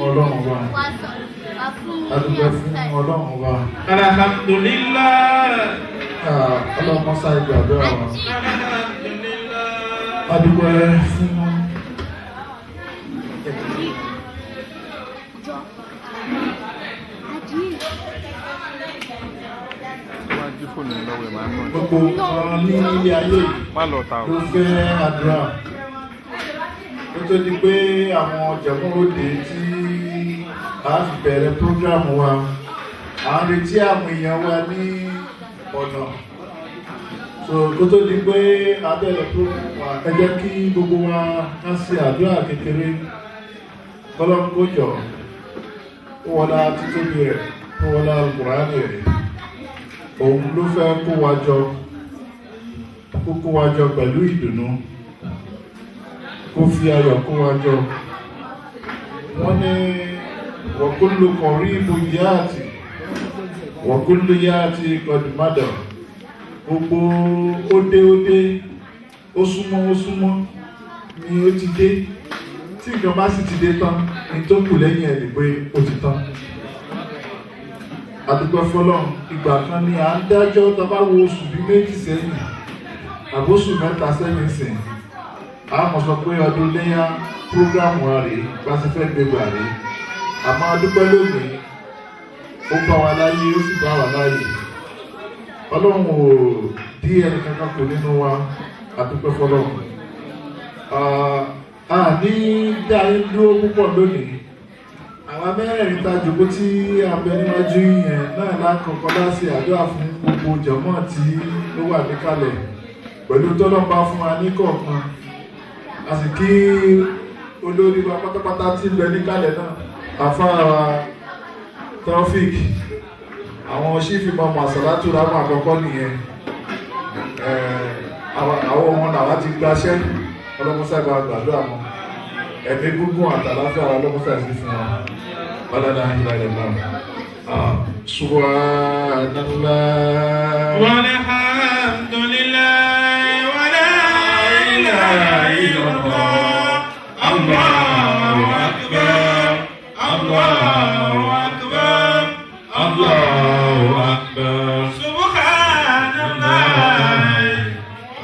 Ọlọ́run wa. Adúpẹ́ fún Ọlọ́run wa. Alhamdulillah. Ọlọ́run mọ́sá ìgbàdúrà wa. Adúpẹ́ fún gbogbo nǹkan ní ilé ayé ló fẹ́ àdúrà. Ó tó di pé àwọn jẹ̀múròdé tí a fi bẹ̀rẹ̀ prógrámù wa, à ń retí àwọn èèyàn wa ní ọ̀nà. So kó tó di pé a bẹ̀rẹ̀ prógrámù wa, ẹ jẹ́ kí gbogbo wa ká ṣe àdúrà kékeré. Ọlọ́run kó jọ, ó wọlá títóbi rẹ̀, ó wọlá Kùránì rẹ̀. Òun ló fẹ́ kó wa jọ pẹ̀lú ìdùnnú, kó fi ayọ̀ kó wa jọ. Wọ́n ní wọ̀kúnlù kọ̀rí ìbò yáàtì, wọ̀kúnlù yáàtì kọ̀dùmádà. Gbogbo ó dé, ó súnmọ́ ni ó ti dé. Tí nǹkan bá sì ti dé tán, ní tó kù lẹ́yìn ẹ̀ lè pé ó ti tán. Adúpẹ́ fọ́lọ́run, ìgbà kan ni à ń dájọ́ tá bá wo oṣù bí méjì sẹ́yìn àbóṣù mẹ́ta sẹ́yìn sìn. A mọ̀ sọ pé ọdún léyá prógrámù wa rèé bá ṣe fẹ́ gbégbà rèé. Àmọ́ adúpẹ́ lónìí, ó bá wa láyé, ó sì bá wa láyé. Ọlọ́run ò dí ẹni kankan kù nínú wa, adúpẹ́ fọ́lọ́run. A ní dá yín dúró púpọ̀ lónìí. Àwọn mẹ́rẹ̀ẹ̀rin tá jòkó tí a bẹ níwájú yẹn náà lákọ̀ọ́kọ́ láti àdúrà fún gbogbo jọmọ́ tí ó wà níkàlẹ̀ pẹ̀lú tọ́lọ́mbá fún wa ní kọ̀ọ̀kan. A sì kí olórí wa pátápátá tí ń bẹ níkàlẹ̀ náà, àfáà wa Taofik, àwọn ṣífì mọ́mọ́ àsàlátù rámọ́ àkọ́kọ́ nìyẹn. Àwọn ọmọ làwa ti gbaṣẹ́, ọlọ́mọsá ìbá gbàdúrà wọn. Ẹ̀mí gúngún àtàláfíà ọlọ́mọsá ìsí fún wọn. Ọlọ́dà ìlàlẹ́gbà. Subhanallah. Walhamdulillah. Wala ilaha illallah. Allahu akbar. Allahu akbar. Allahu akbar. Subhanallah.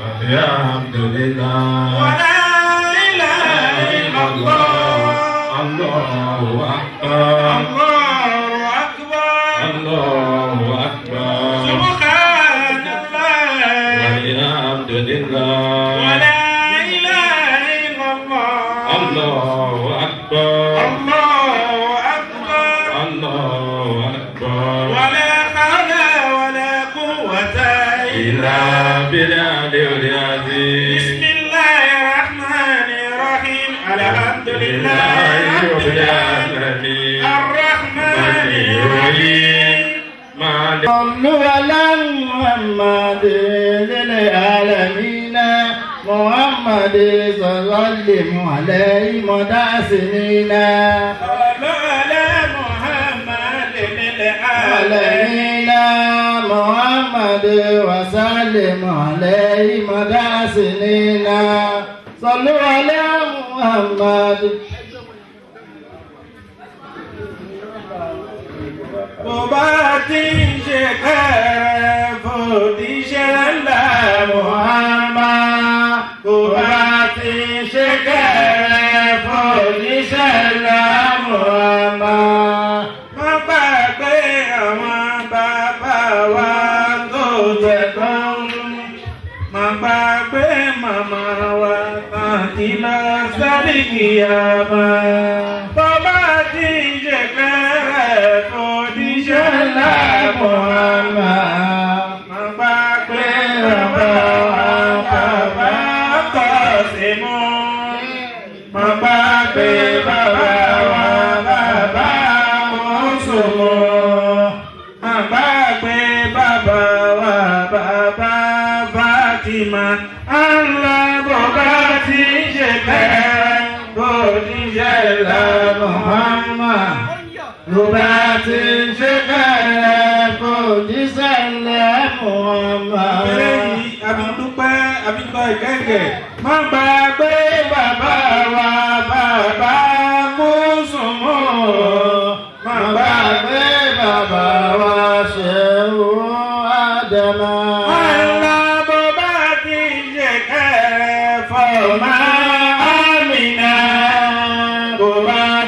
Alhamdulillah. Wala ilaha illallah. Allahu akbar. Allahu akbar. Allahu akbar. Subhanallah. Walhamdulillah. Wala ilaha illallah. Allahu akbar. Allahu akbar. Allahu akbar. Wala hawla wala quwwata illa billahil azim. Bismillahir rahmanir rahim. Alhamdulillah rabbil alamin. Ar-rahmanir rahim. صلوا على محمد للعالمين محمد صلى عليه مدى سنين صلوا على محمد للعالمين محمد وسلم عليه مدى سنين صلوا على محمد. Bó bá ti ń ṣe kẹ́rẹ́ fòdíṣẹ́ ńlá Muhammad. Bó bá ti ń ṣe kẹ́rẹ́ fòdíṣẹ́ ńlá Muhammad. Má gbàgbé àwọn bàbá wa tó jẹ tán. Má gbàgbé màmá wa tán ti lọ sáré kìyàmá. Bó bá ti ń ṣe kẹ́rẹ́ fòdíṣẹ́ ńlá Muhammad. Má gbàgbé bàbá wa bàbá Kọ́símù. Má gbàgbé bàbá wa bàbá Mùsùlùmù. Má gbàgbé bàbá wa bàbá Fátímà. Allah bó bá ti ń ṣe kẹ́rẹ́ fòdíṣẹ́ ńlá Muhammad. Bó bá ti ń ṣe kẹ́rẹ́ fòdíṣẹ́ ńlá Muhammad. Eléyìí àbídúpẹ́ àbíkọ́ ìkẹ́kẹ́. Má gbàgbé bàbá wa bàbá Mùsùlùmù.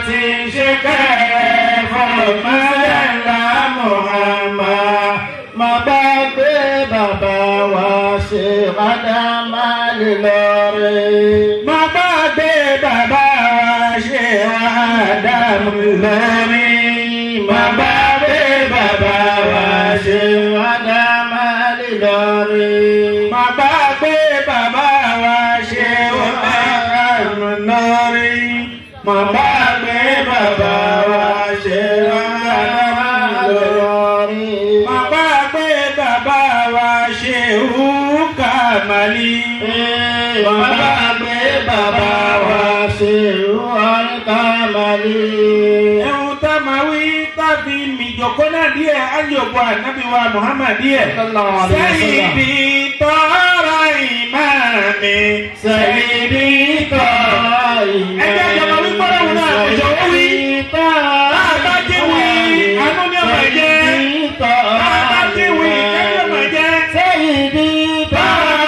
ti ṣe kẹ́ fún mọ́lẹ́lá Muhammad. Má bá gbé bàbá wa ṣe Ádámà l'Ílọrin. Má bá gbé bàbá wa ṣe Ádámà l'Ílọrin. Má bá gbé bàbá wa ṣe Ádámà l'Ílọrin. Má bá gbé bàbá wa ṣe Ádámà l'Ílọrin. Má bá gbé bàbá wa ṣe Ádámà l'Ílọrin. Má bá gbé bàbá wa ṣe Kamali. Má bá gbé bàbá wa ṣe Kamali. Ẹ̀hún tá máa wí tàbí mìjọ̀kọ́ náà díẹ̀ ayọ̀bọ̀ ànábì wa Muhammad díẹ̀. Sayyidi tọ́ra ìmáàmì. Sayyidi tọ́ra ìmáàmì. Ẹgbẹ́ ìjọba wí pọ́nrọ́ wọn náà ẹ̀jọ̀ ó wí. Bàbá ti wí àánú ní ọmọ ẹ̀jẹ̀. Bàbá ti wí ẹgbẹ́ ọmọ ẹ̀jẹ̀. Sayyidi tọ́ra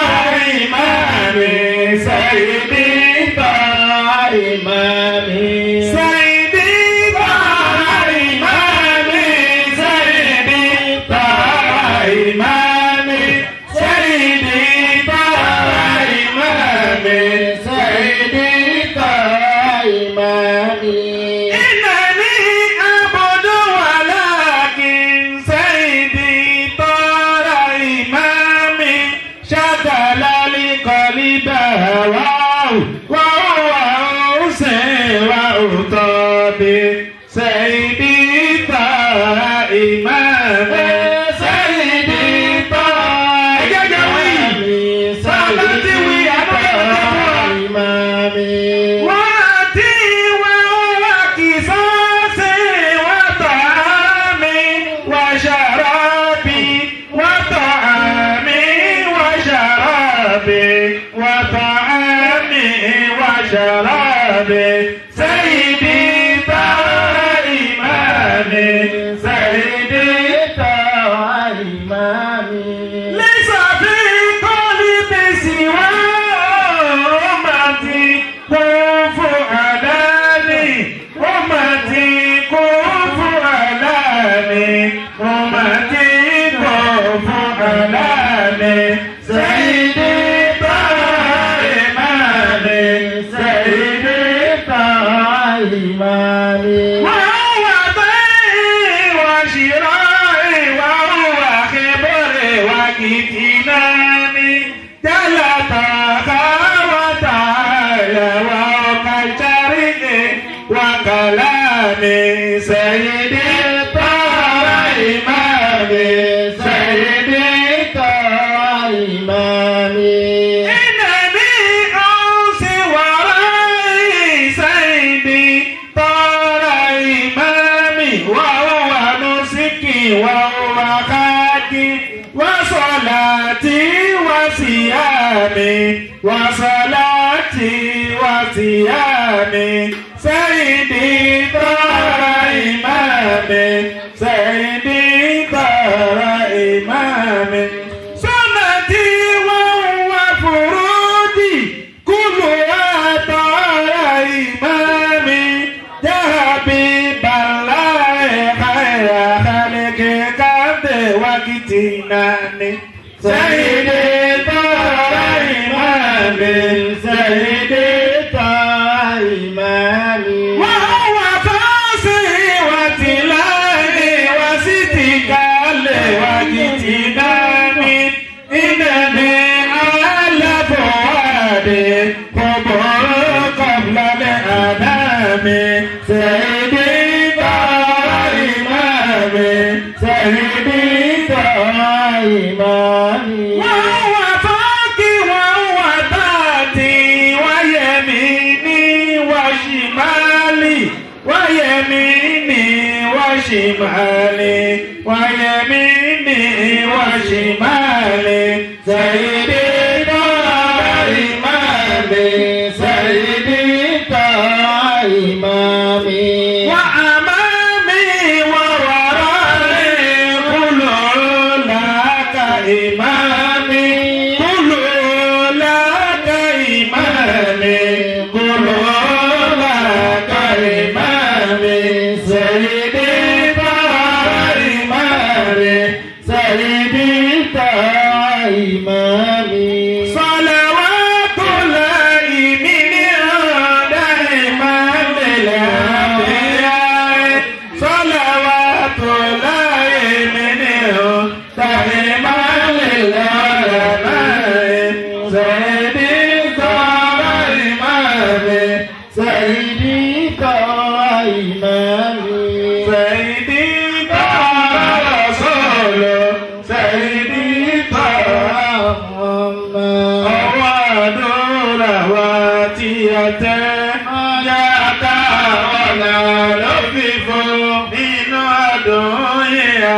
ìmáàmì. Sayyidi tọ́ra ìmáàmì.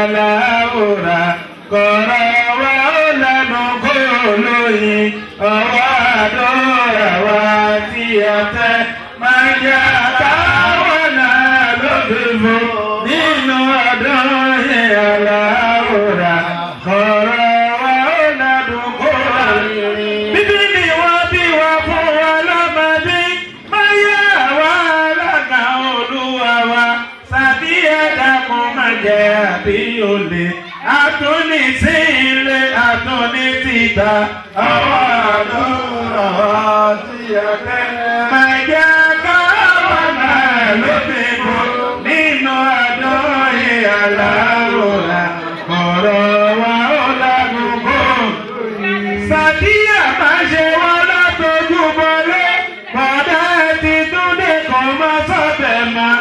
aláwòrán kọ̀rọ̀ wa ó lẹ́nu kó lóyìn ọwọ́ àdúrà wa tí a tẹ́ máa jẹ́ àtàwọn náà lóbìbò nínú ọdún yìí aláwòrán kọ̀rọ̀ wa ó lẹ́nu kó lóyìn. Bíbí ni wọ́n bí wa fún wa lọ́mọdé máa yẹ àwa alága olúwa wa sàbí ẹ̀dá kan máa jẹ àbí olè àtúní sí ilé àtúní títà ọwọ́ àdúrà tí a tẹ́ máa jẹ́ káwọn náà lóbìbò nínú àdóyè aláwòrán kọ̀rọ̀ wa ó lágùnkò. Sàdíyà máa ṣe wọ́n látọjú bọ́lé bọ̀dá ẹtì túndé kan máa sọ́bẹ̀ mọ́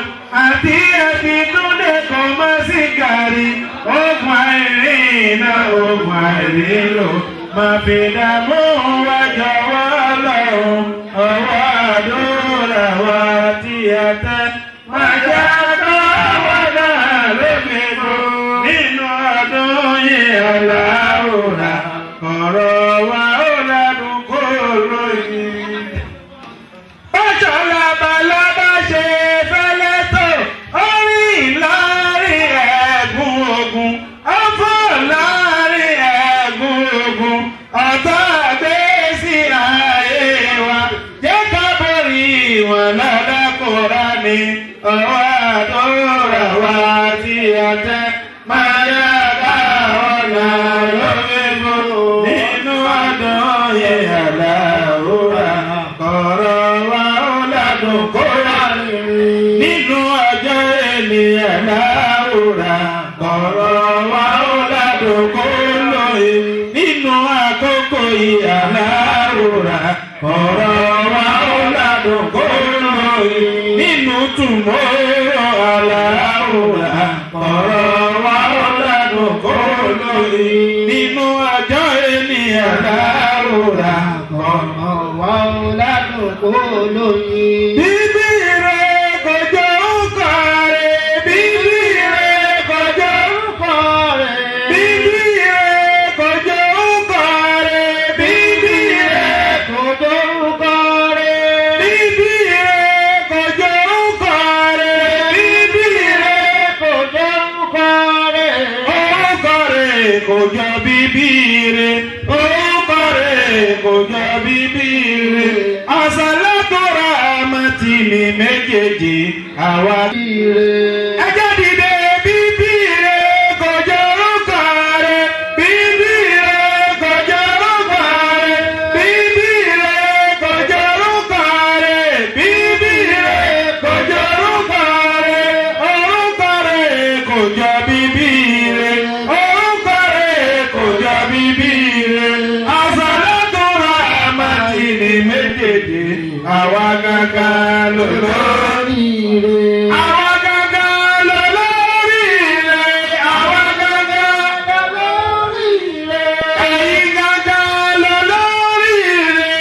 àti ẹtì túndé kan máa sí gàrí ogun àìrìnà ogun àìrìnlò máa fi dààmú wájọ wá lọ́rùn ọwọ́ àdúrà wa tí a tẹ́ máa jẹ́ káwọn náà lóbìbò nínú ọdún yìí aláwòrán kọ̀rọ̀ wa ó lẹ́nu kó lóyìn. Bọ́jọ́ labalábá ṣe fẹ́lẹ́ tó orí láàrin ẹ̀gún ogun ọ̀fọ̀ láàrin ẹ̀gún ogun ọ̀tá gbé sí ayé wa jẹ́ ká borí wọn lọ́dọ́kùnrin ní ọwọ́ àdúrà wa tí a tẹ́ máa yá káwọn náà lóbìbò nínú ọdún yìí aláwòrán kọ̀rọ̀ wa ó ládùn kó láàrin nínú ọjọ́ ènìyàn aláwòrán kọ̀rọ̀ wa ó ládùn kó lóyìn nínú àkókò yìí aláwòrán kọ̀rọ̀ wa ó ládùn kó lóyìn nínú tùmọ̀rọ̀ aláwòrán kọ̀rọ̀ wa ó ládùn kó lóyìn nínú ọjọ́ ènìyàn aláwòrán kọ̀rọ̀ wa ó ládùn kó lóyìn. Bíbí rẹ̀ kọjọ́ ọkọ̀ rẹ̀ bíbí rẹ̀ kọjọ́ ọkọ̀ rẹ̀ bíbí rẹ̀ kọjọ́ ọkọ̀ rẹ̀ bíbí rẹ̀ kọjọ́ ọkọ̀ rẹ̀ bíbí rẹ̀ kọjọ́ ọkọ̀ rẹ̀ bíbí rẹ̀ kọjọ́ ọkọ̀ rẹ̀ ọkọ̀ rẹ̀ kọjọ́ bíbí rẹ̀ ọkọ̀ rẹ̀ kọjọ́ bíbí rẹ̀ àsàlátòrà àmàtì ní méjèèjì àwa rẹ̀. Ẹjẹ́ dìde bíbí rẹ̀ kọjọ́ orúkọ rẹ̀ bíbí rẹ̀ kọjọ́ orúkọ rẹ̀ bíbí rẹ̀ kọjọ́ orúkọ rẹ̀ bíbí rẹ̀ kọjọ́ orúkọ rẹ̀ kọjọ́ bíbí rẹ̀ orúkọ rẹ̀ kọjọ́ bíbí rẹ̀ àsàlátòrà àmàtì ní méjèèjì àwa gángan lólórí rẹ̀. Àwa gángan lólórí rẹ̀. Àwa gángan lólórí rẹ̀. Ẹ̀yin gángan lólórí rẹ̀.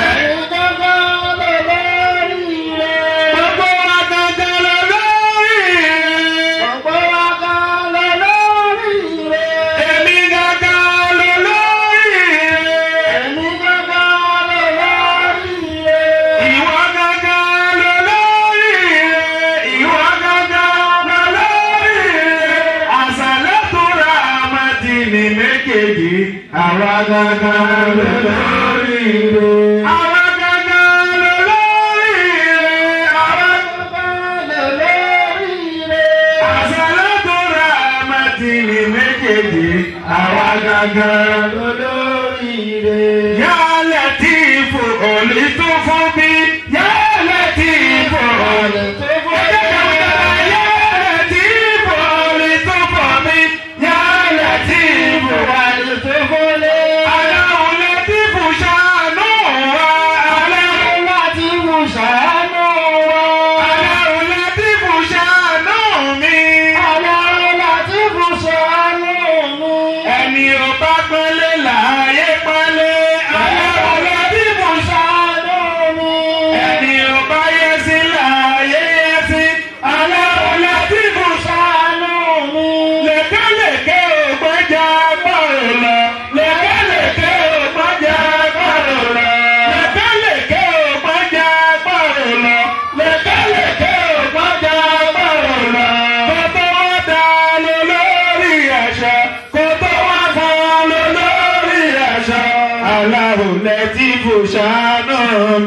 Ẹ̀yin gángan lólórí rẹ̀. Gbogbo wa gángan lólórí rẹ̀. Gbogbo wa gángan lólórí rẹ̀. Èmi gángan lólórí rẹ̀. Èmi gángan lólórí rẹ̀. Ìwọ gángan lólórí rẹ̀. Ìwọ gángan lólórí rẹ̀. Àsàlátòrà àmàtì ní méjèèjì àwa gángan lólórí rẹ̀. Àwa gángan lólórí rẹ̀. Àwa gángan lólórí rẹ̀. Àsàlátòrà àmàtì ní méjèèjì àwa gángan lólórí rẹ̀. Yá Lẹ́tífù òlì tó fún mi. Yá Lẹ́tífù òlì tó fún mi. Yá Lẹ́tífù òlì tó fún mi. Yá Lẹ́tífù òlì tó fún mi. Aláhùn Lẹ́tífù ṣàánú wa. Aláhùn Lẹ́tífù ṣàánú wa. Aláhùn Lẹ́tífù ṣàánú mi. Aláhùn Lẹ́tífù ṣàánú mi. Ẹni ò bá pọ́nlé láyé pọ́nlé.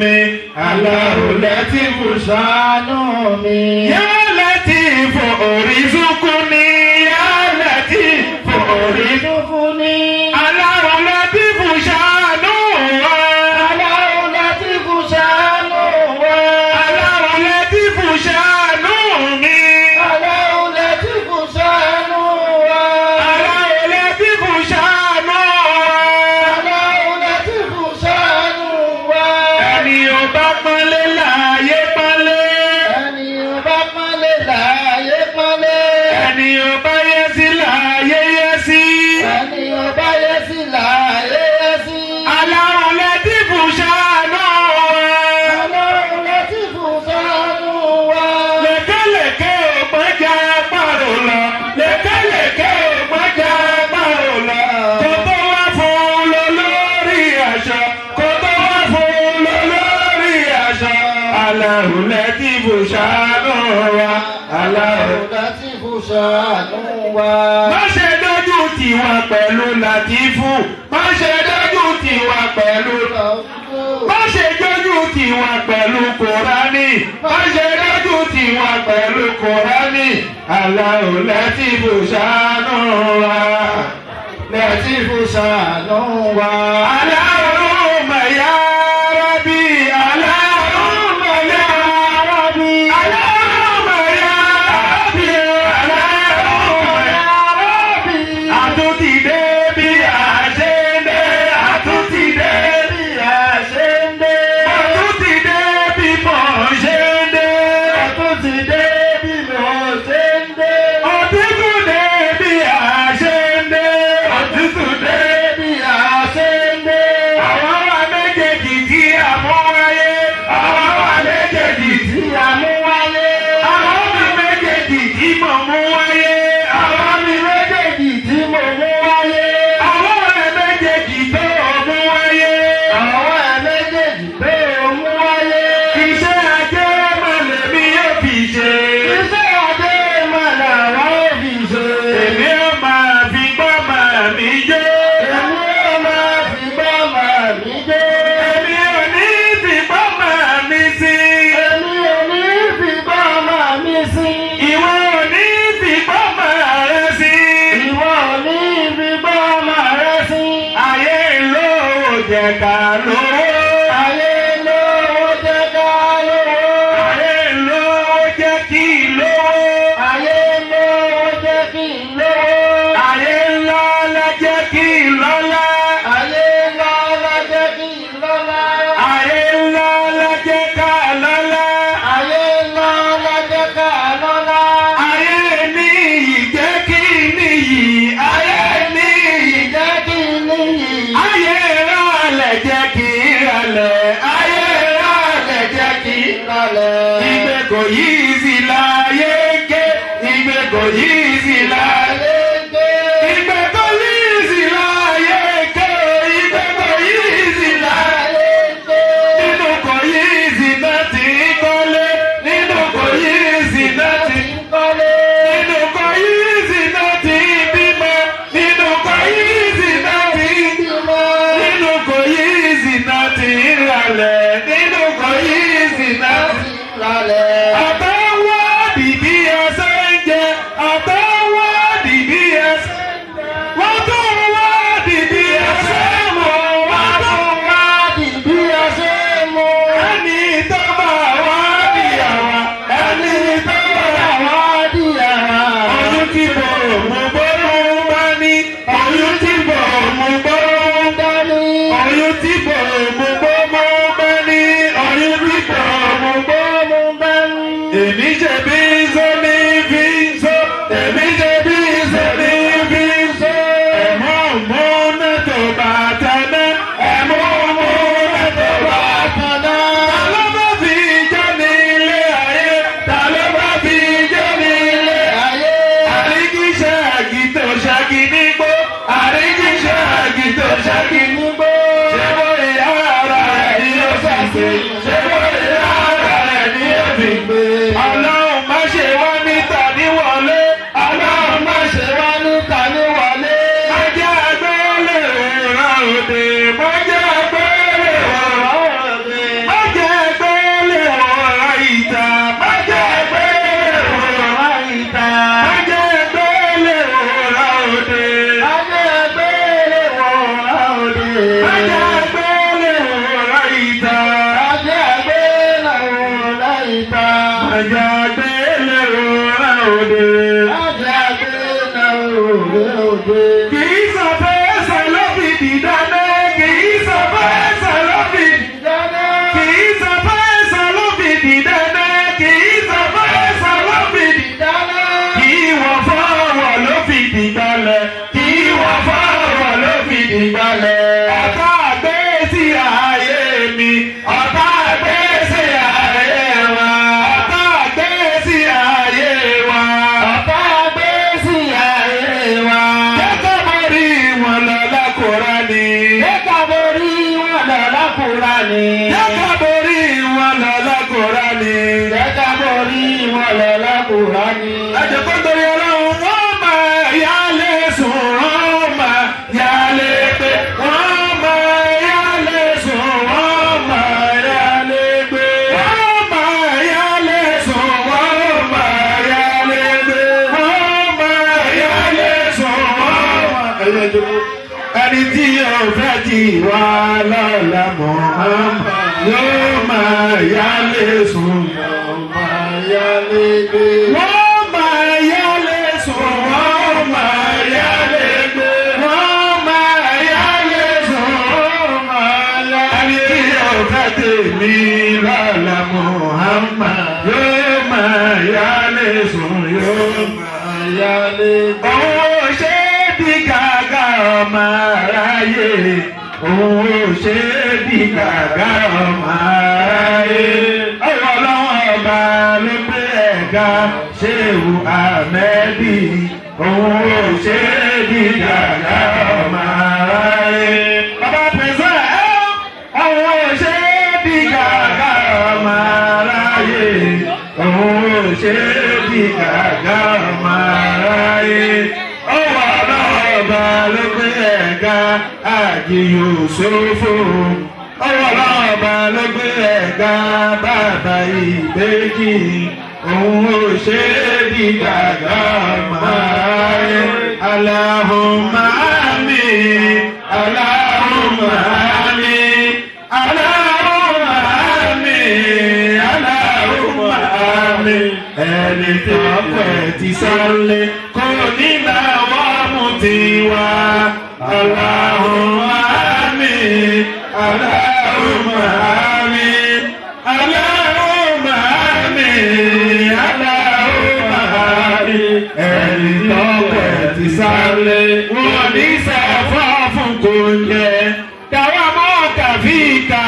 mi. Allahu Latifu ṣàánú mi. Ya Latifu orizukuni. Ya Latifu orizukuni. Allahu Latifu ṣàánú wa. Allahu Latifu ṣàánú wa. Allahu Latifu ṣàánú mi. Allahu Latifu ṣàánú wa. Allahu Latifu ṣàánú wa. Allahu Latifu ṣàánú wa. Ẹni ó bá pọ́nlé láyé pọ́nlé. Ẹni ó bá pọ́nlé láyé pọ́nlé. Ẹni ó bá yẹ sí láyé yẹ sí. Ẹni ó bá yẹ sí láyé yẹ sí. Allahu Latifu ṣàánú wa. Allahu Latifu ṣàánú wa. Lékelèké ò gbọ́jà pàrọ̀ lọ. Lékelèké ò gbọ́jà pàrọ̀ lọ. Kò tó wá fún lọ lórí aṣọ. Kò tó wá fún lọ lórí aṣọ. Allahu Latifu ṣàánú wa. Allahu Latifu ṣàánú wa. Má ṣe dójú tì wá pẹ̀lú Latifu. Má ṣe dójú tì wá pẹ̀lú Latifu. Má ṣe dójú tì wá pẹ̀lú Kùránì. Má ṣe dójú tì wá pẹ̀lú Kùránì. Allahu Latifu ṣàánú wa. Latifu ṣàánú wa. Allahumma ya Rabbi. Allahumma ya Rabbi. Allahumma ya Rabbi. Allahumma ya Rabbi. Àtúntì dé bí a ṣe ń dé. Àtúntì dé bí a ṣe ń dé. Àtúntì dé bí mo ṣe ń dé. Àtúntì dé bí mo ṣe ń dé. Òtútù dé bí a ṣe ń dé. Òtútù dé bí a ṣe ń dé. Àwọn wa méjèèjì tí a mú wáyé. Àwọn wa méjèèjì tí a mú wáyé. Àwọn mi méjèèjì tí mo mú wáyé. Àwọn mi méjèèjì tí mo mú wáyé. Àwọn ẹ̀ méjèèjì tó mú wáyé. Àwọn ẹ̀ méjèèjì tó mú wáyé. Iṣẹ́ ajé mọ̀lẹ́ mi yóò fi ṣe. Iṣẹ́ ajé mọ̀lẹ́ wa yóò fi ṣe. Èmi ó máa fi gbọ́ màá mi jó. Èmi ó máa fi gbọ́ màá mi jó. Èmi ò ní fi gbọ́ màá mi sí. Èmi ò ní fi gbọ́ màá mi sí. Ìwọ ò ní fi gbọ́ màá rẹ sí. Ìwọ ò ní fi gbọ́ màá rẹ sí. Ayé lówó jẹ ká lówó. Ayé lówó jẹ ká lówó. Ayé lówó jẹ kí lówó. Ayé lówó jẹ kí lówó. Ayé lọ́lá jẹ kí lọ́lá. Ayé lọ́lá jẹ kí lọ́lá. Ayé lọ́lá jẹ ká lọ́lá. Ayé lọ́lá jẹ ká lọ́lá. Ayé níyì jẹ́ kí níyì. Ayé níyì jẹ́ kí níyì. Ayé rálẹ̀ jẹ́ kí rálẹ̀. Ayé rálẹ̀ jẹ́ kí rálẹ̀. Ìgbé kò yí sí láyé ké. Ìgbé kò yí sí láyé ké. Ìgbé kò yí sí láyé ké. Ìgbé kò yí sí láyé ké. Nínú kò yí sí náà ti ń kọ́lé. Nínú kò yí sí náà ti ń kọ́lé. Nínú kò yí sí náà ti ń bímọ. Nínú kò yí sí náà ti ń bímọ. Nínú kò yí sí náà ti ń ralẹ̀. Nínú kò yí sí náà ti ń ralẹ̀. Àtàwọn bìbí ọ̀sẹ̀ ń jẹ. Àtàwọn òde. Àjàgbé náà òde òde. Kì í sọ pé ẹsẹ̀ ló fi dìdáná. Kì í sọ pé ẹsẹ̀ ló fi dìdáná. Kì í sọ pé ẹsẹ̀ ló fi dìdáná. Kì í sọ pé ẹsẹ̀ ló fi dìdáná. Kì í wọ́n fọwọ́ ló fi dìgbàlẹ̀. Kì í wọ́n fọwọ́ ló fi dìgbàlẹ̀. Ọ̀tá àgbé sí ayé mi. Ọ̀tá àgbé sí ayé wa. Ọ̀tá àgbé sí ayé wa. Ọ̀tá àgbé sí ayé wa. Jẹ́ ká borí wọn lọ lákùránì. Jẹ́ ká borí wọn lọ lákùránì. Jẹ́ ká borí wọn lọ lákùránì. Jẹ́ ká borí wọn lọ lákùránì. Ẹ̀jẹ̀ kó torí ọlọ́run wọ́n máa yálé sùn. Wọ́n máa yálé pé. Wọ́n máa yálé sùn. Wọ́n máa yálé pé. Wọ́n máa yálé sùn. Wọ́n máa yálé pé. Wọ́n máa yálé sùn. Wọ́n máa yálé pé. Ẹni tí yóò fẹ́ ti wá lọ́la Muhammad yóò máa yálé sùn. Yóò máa yálé gbé. Wọ́n máa yálé sùn. Wọ́n máa yálé gbé. Wọ́n máa yálé sùn. Wọ́n máa yálé gbé. Ẹni tí yóò fẹ́ tèmi lọ́la Muhammad yóò máa yálé sùn. Yóò máa Yálé gbé. owó ṣe bí gàgà ọmọ aráyé. Owó ṣe bí gàgà ọmọ aráyé. Ọwọ́ ọlọ́wọ́ ọba ló gbé ẹ̀ga Ṣéhù Ahmẹ́dì. Owó ṣe bí gàgà ọmọ aráyé. Bàbá pèsè owó ṣe bí gàgà ọmọ aráyé. Owó ṣe bí gàgà ọmọ aráyé. Ọwọ́ ọlọ́ọ̀bà ló gbé ẹ̀ga Àjì Yúsúfù. Ọwọ́ ọlọ́ọ̀bà ló gbé ẹ̀ga bàbá ìbejì. Òun ò ṣe é bí gàgà ọmọ aráyé. Allahumma àmín. Allahumma àmín. Allahumma àmín. Allahumma àmín. Ẹni tí ọpẹ́ ti sálé kò ní náwó mú tiwa. Allahumma àmín. Allahumma àmín. Allahumma àmín. Allahumma àmín. Ẹni tí ọpẹ́ ti sálé wọ́n ní sẹ́fọ́ fún kò jẹ. Káwá mọ́ kàfíkà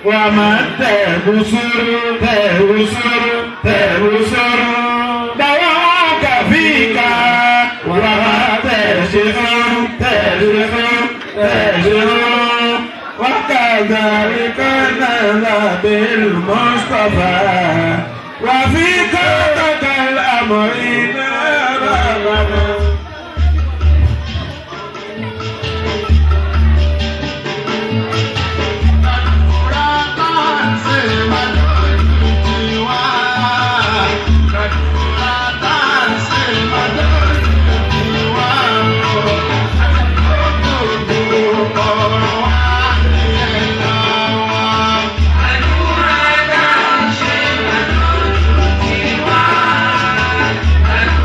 wà máa ń tẹ̀rù sóró tẹ̀rù sóró tẹ̀rù sóró. Káwá mọ́ kàfíkà wà máa tẹ̀rù sóró tẹ̀rù sóró tẹ̀rù sóró. وكذلك نزل بالمصطفى وفي كتب الأمر رغبا. Thank you.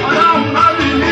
Ọlọ́run má bì ní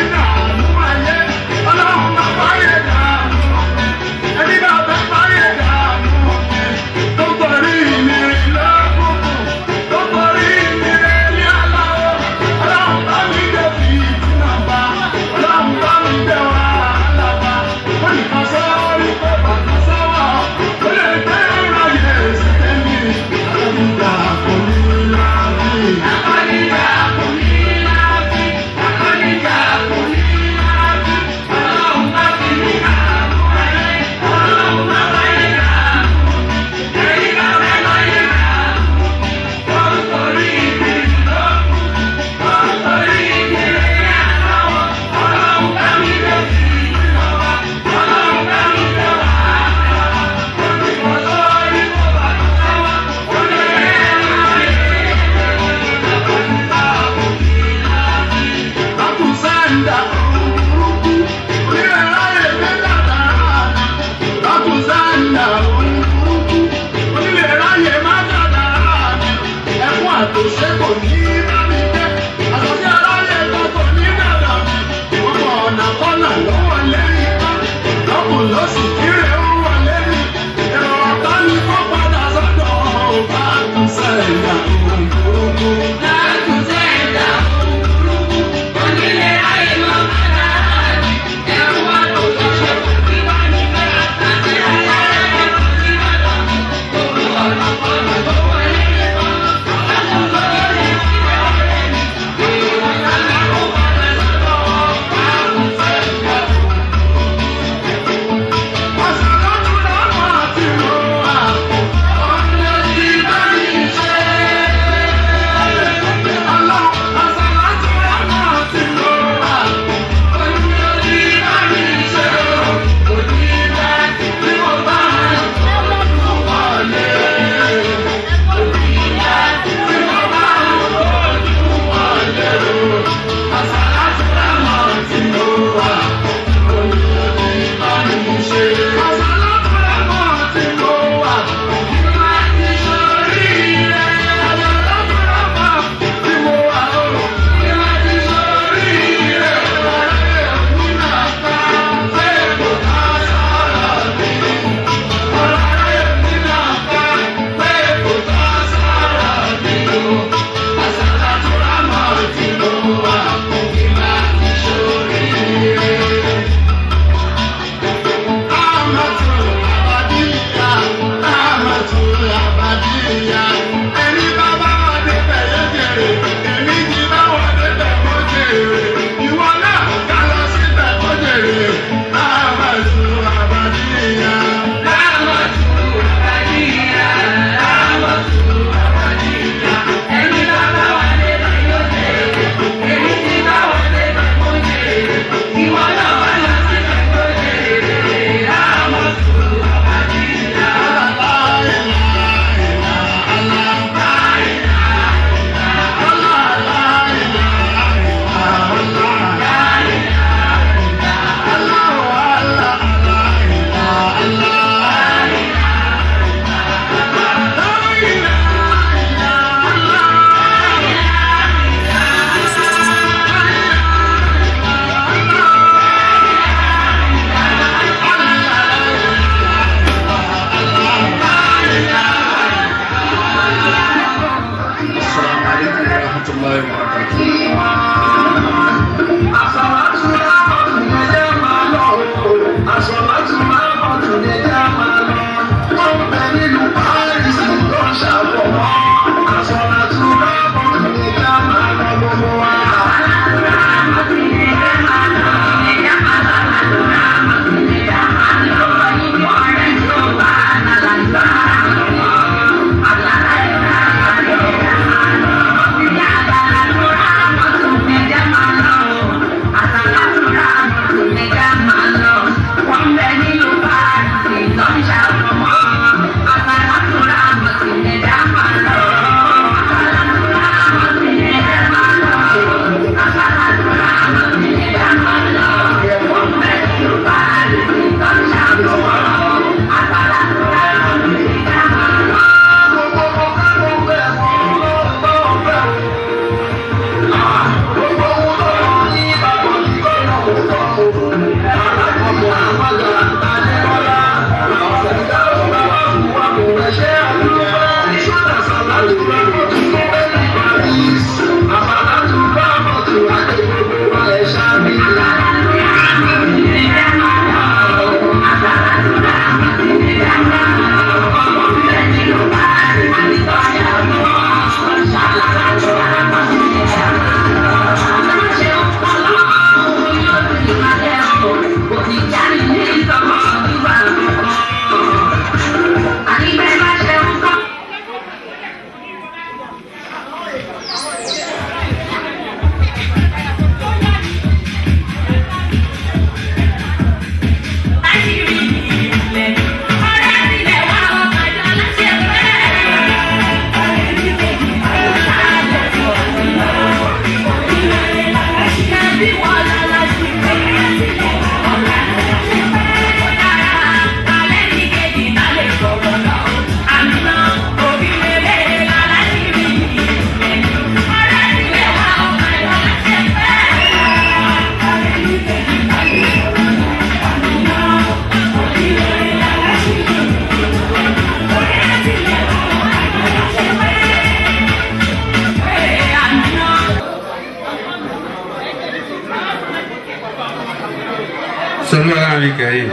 Sallallahu alaihi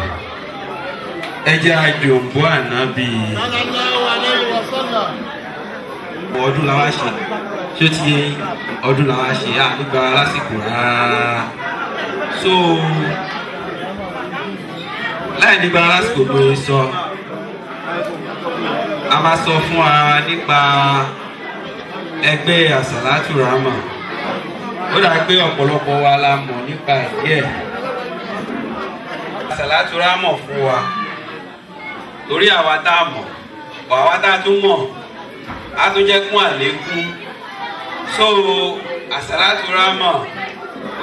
ẹjẹ́ àjòǹbó ànábì ọdún làwa ṣe ṣé ti ọdún làwa ṣe nígbà lásìkò rárá so láì nígbà lásìkò pé sọ a máa sọ fún wa nípa ẹgbẹ́ Àsàlátù Rámà ó dà pé ọ̀pọ̀lọpọ̀ wa la mọ̀ nípa ẹ̀ Àsàlátù Rámà fún wa torí àwa tá a mọ̀ àwa tá a tún mọ̀ a tún jẹ́ kún àlékún so Àsàlátù Rámà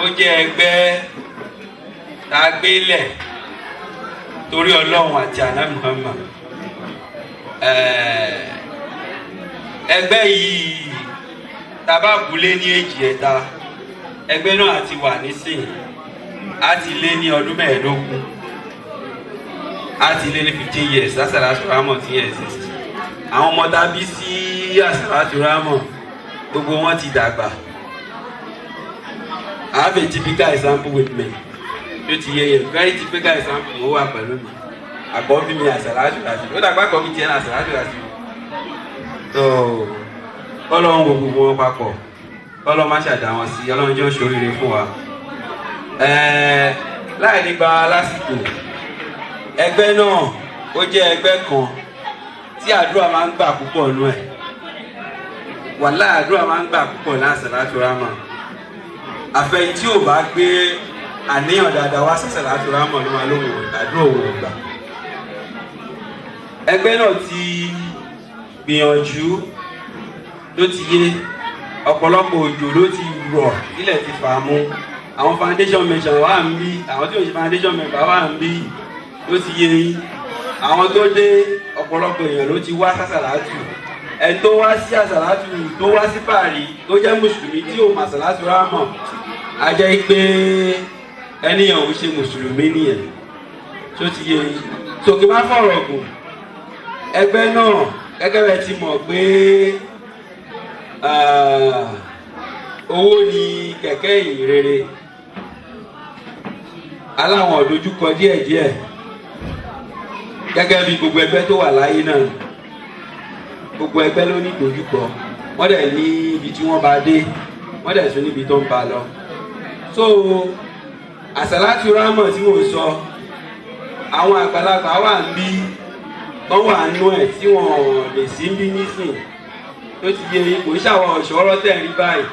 ó jẹ́ ẹgbẹ́ tá a gbé lẹ̀ torí Ọlọ́run àti Ànábì Muhammad ẹgbẹ́ yìí tàbá bùlé ní èjì ẹ̀ta ẹgbẹ́ náà àti wà nísìn á ti lé ní ọdún 15 á ti lé ní 15 years Àsàlátù Rámà tí exist àwọn ọmọ tàbí sí Àsàlátù Rámà gbogbo wọn ti dàgbà. I have a typical example with me tó ti yẹ very typical example mo wà pẹ̀lú mi àkọ́bí mi Àsàlátù Rámà ó dàgbà àkọ́bí tiẹ̀ ní Àsàlátù Rámà so Ọlọ́run wo gbogbo wọn papọ̀ Ọlọ́run má ṣàdá wọn sí Ọlọ́run jẹ́ oṣooríire fún wa láì nígbà lásìkò ẹgbẹ́ náà ó jẹ́ ẹgbẹ́ kan tí àdúrà máa ń gbà púpọ̀ nú ẹ̀ wàhálà àdúrà máa ń gbà púpọ̀ ní Àsàlátù Rámà àfẹ̀yìn tí ò bá gbé àníyàn dáadáa wá Àsàlátù Rámà ló máa lóhùn àdúrà òun gbà ẹgbẹ́ náà ti gbìyànjú ló ti yé ọ̀pọ̀lọpọ̀ òjò ló ti rọ̀ ilẹ̀ ti fà á mú àwọn foundation mention wà ń bí àwọn tí ò ṣe foundation member wà ń bí ló ti yé yín àwọn tó dé ọ̀pọ̀lọpọ̀ èèyàn ló ti wá Àsàlátù ẹni tó wá sí Àsàlátù tó wá sí Paris tó jẹ́ mùsùlùmí tí ò mọ Àsàlátù Rámà á jẹ́ pé ẹnìyàn ò ṣe mùsùlùmí nìyẹn tó ti yé yín so kí n má fọ̀rọ̀ gùn ẹgbẹ́ náà gẹ́gẹ́ bẹ́ẹ̀ ti mọ̀ pé owó ni kẹ̀kẹ́ ìyìn rere aláwọn òdojúkọ díẹ̀díẹ̀ gẹ́gẹ́ bí gbogbo ẹgbẹ́ tó wà láyé náà gbogbo ẹgbẹ́ ló ní ìdojúkọ wọ́n dẹ̀ ní ibi tí wọ́n bá dé wọ́n dẹ̀ tún níbi tó ń bá lọ so Àsàlátù Rámà tí mo sọ àwọn àgbàlagbà wà ń bí wọ́n wà nú ẹ̀ tí wọ́n lè sí ń bí nísìn tó ti yẹ kò ṣàwọn ọ̀ṣọ́rọ́ tẹ̀ rí báyìí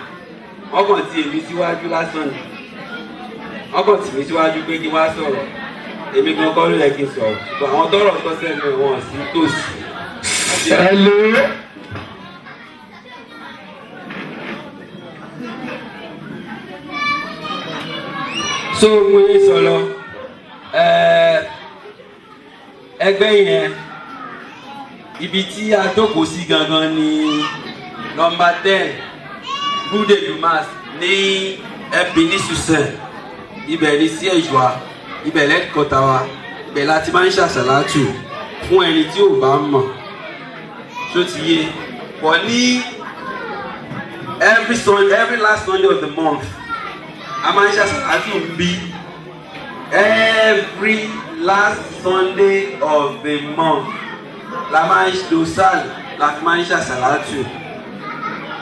wọ́n kàn ti èmi síwájú lásán ni wọ́n kàn tì mí síwájú pé kí n wá sọ̀rọ̀ èmi gan kọ́ ló yẹ kí n sọ̀rọ̀ tó àwọn tọ́rọ̀ tó sẹ́nu wọn sí tòsí. so mo yẹ sọ̀rọ̀ ẹgbẹ́ yẹn ibi tí a jókòó sí gangan ni nọ́mbà 10 Rue de Dumas ní Épinay-sur-Seine ibẹ̀ ní sí ẹ̀jọ̀à ibẹ̀ lẹ́kọ̀ọ́ta wa ibẹ̀ láti máa ń ṣàṣàlátù fún ẹni tí ò bá mọ̀ tó ti yé pọ̀ ní every last Sunday of the month a máa ń ṣàṣàlátù bí every last Sunday of the month la máa ń lo sáàl la fi máa ń ṣàṣàlátù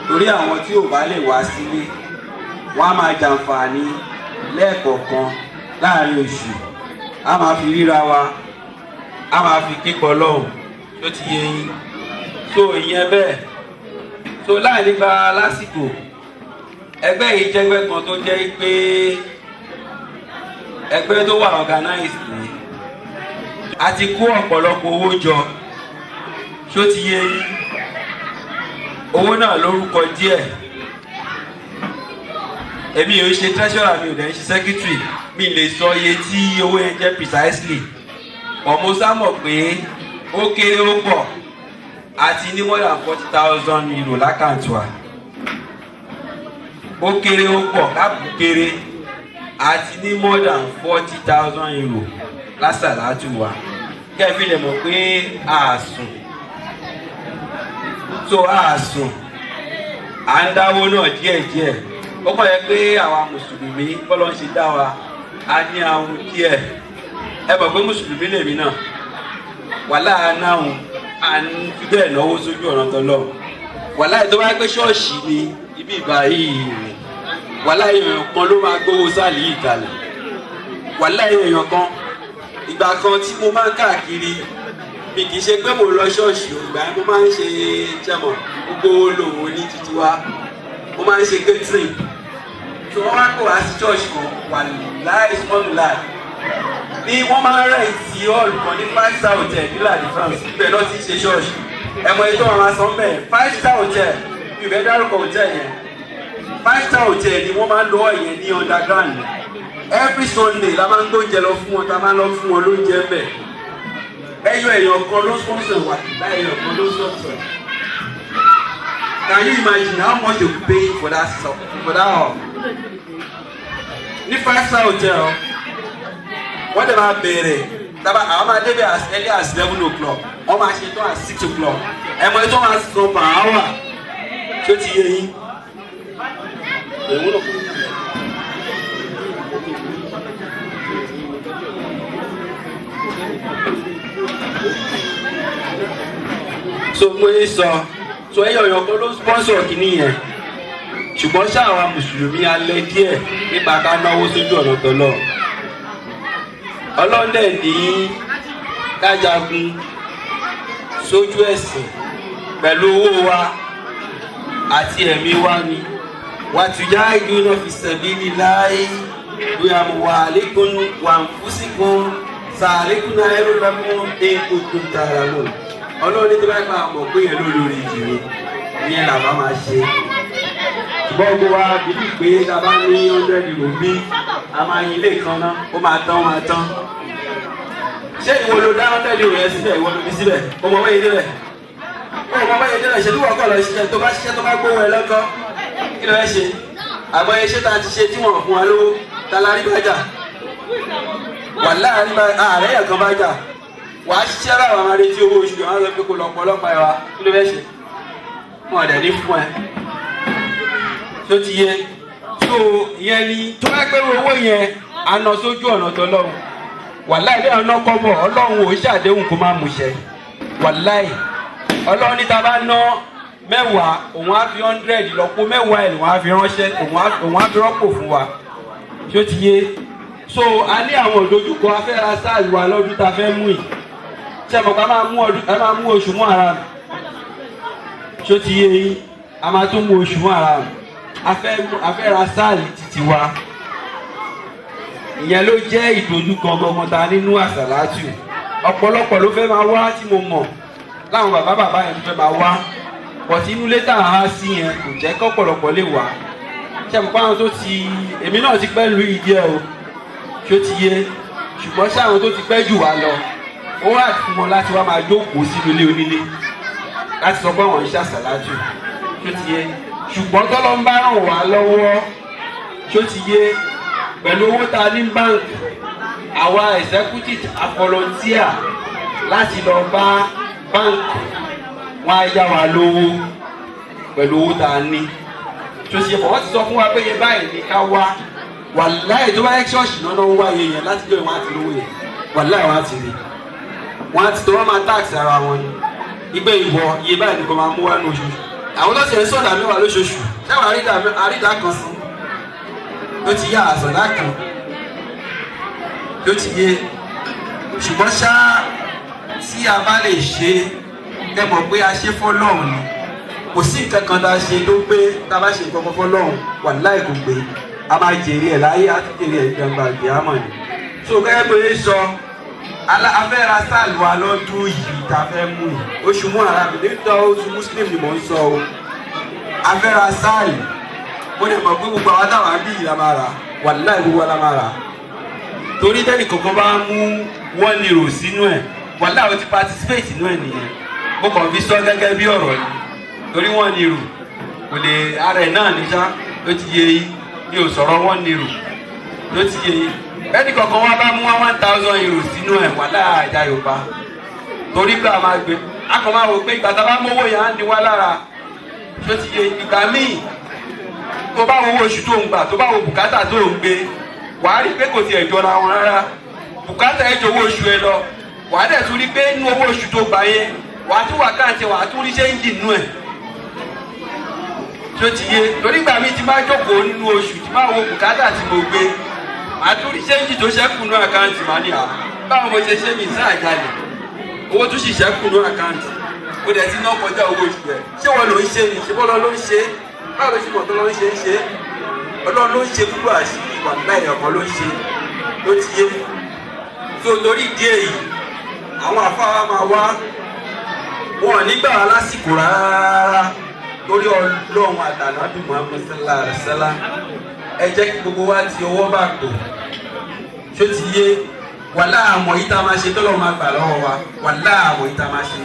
torí àwọn tí ò bá lè wá sílé wọ́n á máa jàǹfààní lẹ́ẹ̀kọ̀ọ̀kan láàrin oṣù a máa fi ríra wa a máa fi kíkọ lọ́hùn tó ti yé yín so ìyẹn bẹ́ẹ̀ so láì nígbà lásìkò ẹgbẹ́ yìí jẹ́gbẹ́ kan tó jẹ́ pé ẹgbẹ́ tó wà organized ni a ti kó ọ̀pọ̀lọpọ̀ owó jọ tó ti yé yín owó náà lórúkọ díẹ̀ èmi ò ṣe treasurer mi ò dẹ̀ ń ṣe secretary mi lè sọ iye tí owó yẹn jẹ́ precisely ọmọ sámọ̀ pé ó kéré ó pọ̀ àti ní more than 40,000 euro lákàntì wa ó kéré ó pọ̀ káàbù kéré àti ní more than 40,000 euro lásàlátù wa kẹ́ẹ̀fì lè mọ̀ pé àásùn so àásùn à ń dáwó náà díẹ̀díẹ̀ ó kàn yẹ pé àwa mùsùlùmí bọ́lọ́ ń ṣe dá wa a ní àwọn díẹ̀ ẹ bọ̀ pé mùsùlùmí lèmi náà wàhálà anáhùn à ń fi bẹ́ẹ̀ náwó sójú ọ̀nà tọ́lọ́ wàhálà tó bá pé ṣọ́ọ̀ṣì ni ibi ìgbà yìí wàhálà èèyàn kan ló máa gbówó sáàlì yìí kalẹ̀ wàhálà èèyàn kan ìgbà kan tí mo máa ń káàkiri mi kì í ṣe pé mo lọ ṣọ́ọ̀ṣì ìgbà yẹn mo máa ń ṣe jẹ́mọ̀ gbogbo lòun ní títí wa mo máa ń ṣe catering tí wọ́n wá kó wá sí ṣọ́ọ̀ṣì kan wà láì small life ní wọ́n máa ń rẹ̀ sí hall kan ní 5-star hotel ní La France ibẹ̀ náà ti ṣe ṣọ́ọ̀ṣì ẹ̀mọ ètò àwọn asán bẹ́ẹ̀ 5-star hotel ìbẹ̀ dárúkọ hotel yẹn 5-star hotel ni wọ́n máa ń lọ ọ̀yẹ́ ní underground every Sunday la máa ń gbóúnjẹ lọ fún wọn ta máa ń lọ fún wọn lóúnjẹ bẹ́ẹ̀ ẹyọ èèyàn kan ló sponsor wa láì èèyàn kan ló sponsor. Can you imagine how much you pay for that hall? Ní 5-star hotel wọ́n dẹ̀ máa bẹ̀rẹ̀ tábà àwọn máa débẹ̀ as early as 11 o'clock wọ́n máa ṣe tán as 6 o'clock ẹ̀mọ́ ètò máa sọ per hour tó ti yé yín. So mo yẹ sọ so ẹyọ ọyọ kan ló sponsor kìíní yẹn ṣùgbọ́n ṣáà wa mùsùlùmí alẹ́ díẹ̀ nípa ká náwó sójú ọ̀nà tọ́lọ̀ ọlọ́dẹ̀ ní kájagun sójú ẹ̀sìn pẹ̀lú owó wa àti ẹ̀mí wa ni wàtújá ìdúná fi sabilillahi wà lẹ́kùn wà fúsìkún sàlẹ́kùn ẹrú lẹ́kùn èkó tó tààrà lónìí ọlọ́run ní tó bá máa mọ̀ pé yẹn ló lórí ìjìnlẹ̀ ìyẹn làbá máa ṣe gbogbo wa bíbí pé tábà ní 100 euro bí a máa yin ilé kan náà ó máa tán ṣé ìwọ ló dá 100 euro yẹn síbẹ̀ ìwọ ló fi síbẹ̀ ó mọ bẹ́ẹ̀ débẹ̀ ó mọ bẹ́ẹ̀ débẹ̀ ṣe tí wọ́n kọ́ lọ ṣiṣẹ́ tó bá gbówó ẹ lọ́kọ́ kí ló fẹ́ ṣe àgbọ̀ iṣẹ́ tá a ti ṣe tí wọ́n fún wa lówó ta la rí bájà wà láàrin ààrẹ yẹn kan bájà wàá ṣiṣẹ́ báwa máa retí owó oṣù yẹn wọ́n sọ pé kò lọ pọ̀lọpọ̀ ẹ̀ wá kí ló fẹ́ ṣe wọn ọ̀dẹ̀ ní fún ẹ tó ti yẹ tó yẹn ni tó bá gbé owó yẹn àná sójú ọ̀nà tọ́lọ́run wàláì lẹ́yìn ọ̀nà kọ́bọ̀ ọlọ́run ò ṣàdéhùn kó má mú ṣẹ wàláì ọlọ́run níta bá ná 10 òun á fi 100 lọ́pọ̀ 10 ẹ̀ lòun á fi ránṣẹ́ òun á fi rọ́pò fún wa tó ti yẹ so a ní àwọn ìdojúkọ afẹ́ra sáàlì wa lọ́dún ta fẹ́ mú yìí ṣe mọ̀ pé a máa mú oṣù mọ́ ara mi tó ti yé yín a máa tún mú oṣù mọ́ ara mi afẹ́ra sáàlì títí wa ìyẹn ló jẹ́ ìdojúkọ gbọmọ ta nínú àsàlátù ọ̀pọ̀lọpọ̀ ló fẹ́ máa wá tí mo mọ̀ láwọn bàbá yẹn fẹ́ máa wá pọ̀ tí inú létà á sí yẹn kò jẹ́ kọ́pọ̀lọpọ̀ lè wá ṣe mọ̀ pé àwọn tó ti èmi náà ti pẹ́ lu ìdí ẹ̀ o tó ti yé ṣùgbọ́n ṣé àwọn tó ti pẹ́ jù wá lọ ó wà fún wọn láti wá máa jókòó sínú ilé onílé láti sọ pé àwọn iṣẹ́ àsàlátù tó ti yé ṣùgbọ́n tọ́lọ́ ń bá ràn wá lọ́wọ́ tó ti yé pẹ̀lú owó ta ní báńkì àwa executive volunteer láti lọ bá báńkì wọn á yá wa lówó pẹ̀lú owó ta ní tó ti yé bọ̀ wọ́n ti sọ fún wa pé yẹ báyìí ní ká wá wàláì tó bá yẹ ṣọ́ọ̀ṣì náà náà ń wáyé yẹn láti jọ ìwọ̀n àti lówó yẹn wàláì wọn á ti rí wọn á ti tó wọn máa táàkì ara wọn ni ìgbẹ́ ìwọ iye báyìí nìkan máa mú wá ní oṣooṣù àwọn tó ṣe ń sọ̀dà mẹ́wàá lóṣooṣù ṣáwọn àrídà kan sí ló ti yá àsọ̀dá kan ló ti yé ṣùgbọ́n ṣá tí a bá lè ṣe ẹ mọ̀ pé a ṣe fọ́lọ́run ni kò sí nǹkan kan tá a ṣe tó pé tá a bá ṣe nǹkan kan fọ́lọ́run wàláì kò pé a máa jèrè ẹ̀ láyé àti jèrè ẹ̀ gbàgbà ìgbéyàmọ̀ ni. so gẹ́gẹ́ bí ó sọ afẹ́ra sáàlù wa lọ́dún yìí tá a fẹ́ mú yìí oṣù mú ara mi nígbà oṣù muslim ni mò ń sọ o afẹ́ra sáàlù mo lè mọ̀ pé gbogbo àwọn táwọn àbí yìí la máa rà wàláì gbogbo la máa rà torí tẹ́nì kankan bá mú wọ́n ní rò sínú ẹ̀ wàláì ó ti participate nínú ẹ̀ nìyẹn mo kàn fi sọ gẹ́gẹ́ bí ọ̀rọ̀ ni torí wọ́n ní rò kò lè ara ẹ̀ náà níṣá ló ti yé yìí mi ò sọ̀rọ̀ wọ́n ní rò ló ti yé yìí ẹnì kankan wá bá mú 1,000 euros sínú ẹ̀ wàláì àjà yorùbá torí pé a máa gbé a kàn máa wò pé ìgbà tá a bá mówó yẹn á ní wá lára ló ti yé ìgbà míì tó bá wo owó oṣù tó ń gbà tó bá wo bùkátà tó ń gbé wàá rí pé kò tiẹ̀ jọra wọn rárá bùkátà ẹ̀ jọ owó oṣù ẹ lọ wàá dẹ̀ tún rí pé nínú owó oṣù tó gbà yẹn wàá tún wà káàntì wàá tún rí ṣéǹjì nínú ẹ̀ tó ti yé torí gbà mí ti máa jókòó nínú oṣù tí máa wo bùkátà tí mo gbé màá tún rí ṣéǹjì tó ṣẹ́kù nínú àkáǹtì màá ní à báwo mo ṣe ṣe mí sáà jalè owó tún sì ṣẹ́kù nínú àkáǹtì ó dẹ̀ ti ná kọjá owó oṣù rẹ̀ ṣé wọ́n ló ń ṣe ni ṣé bọ́lá ló ń ṣe báwo ló ṣe mọ̀ tó ló ń ṣe ń ṣe ọlọ́run ló ń ṣe púpọ̀ àṣírí ìwà láì ọ̀kan ló ń ṣe ló ti yé tó torí ìdí èyí àwọn àfáà máa wá wọn nígbà lásìkò rárá lórí ọlọ́run àtànábì Muhammad sallallahu alaihi wasallam ẹ jẹ́ kí gbogbo wa ti ọwọ́ bá tò ṣó ti yé wàhálà àmọ̀ yìí tá a máa ṣe tọ́lọ́ máa gbà lọ́wọ́ wa wàhálà àmọ̀ yìí tá a máa ṣe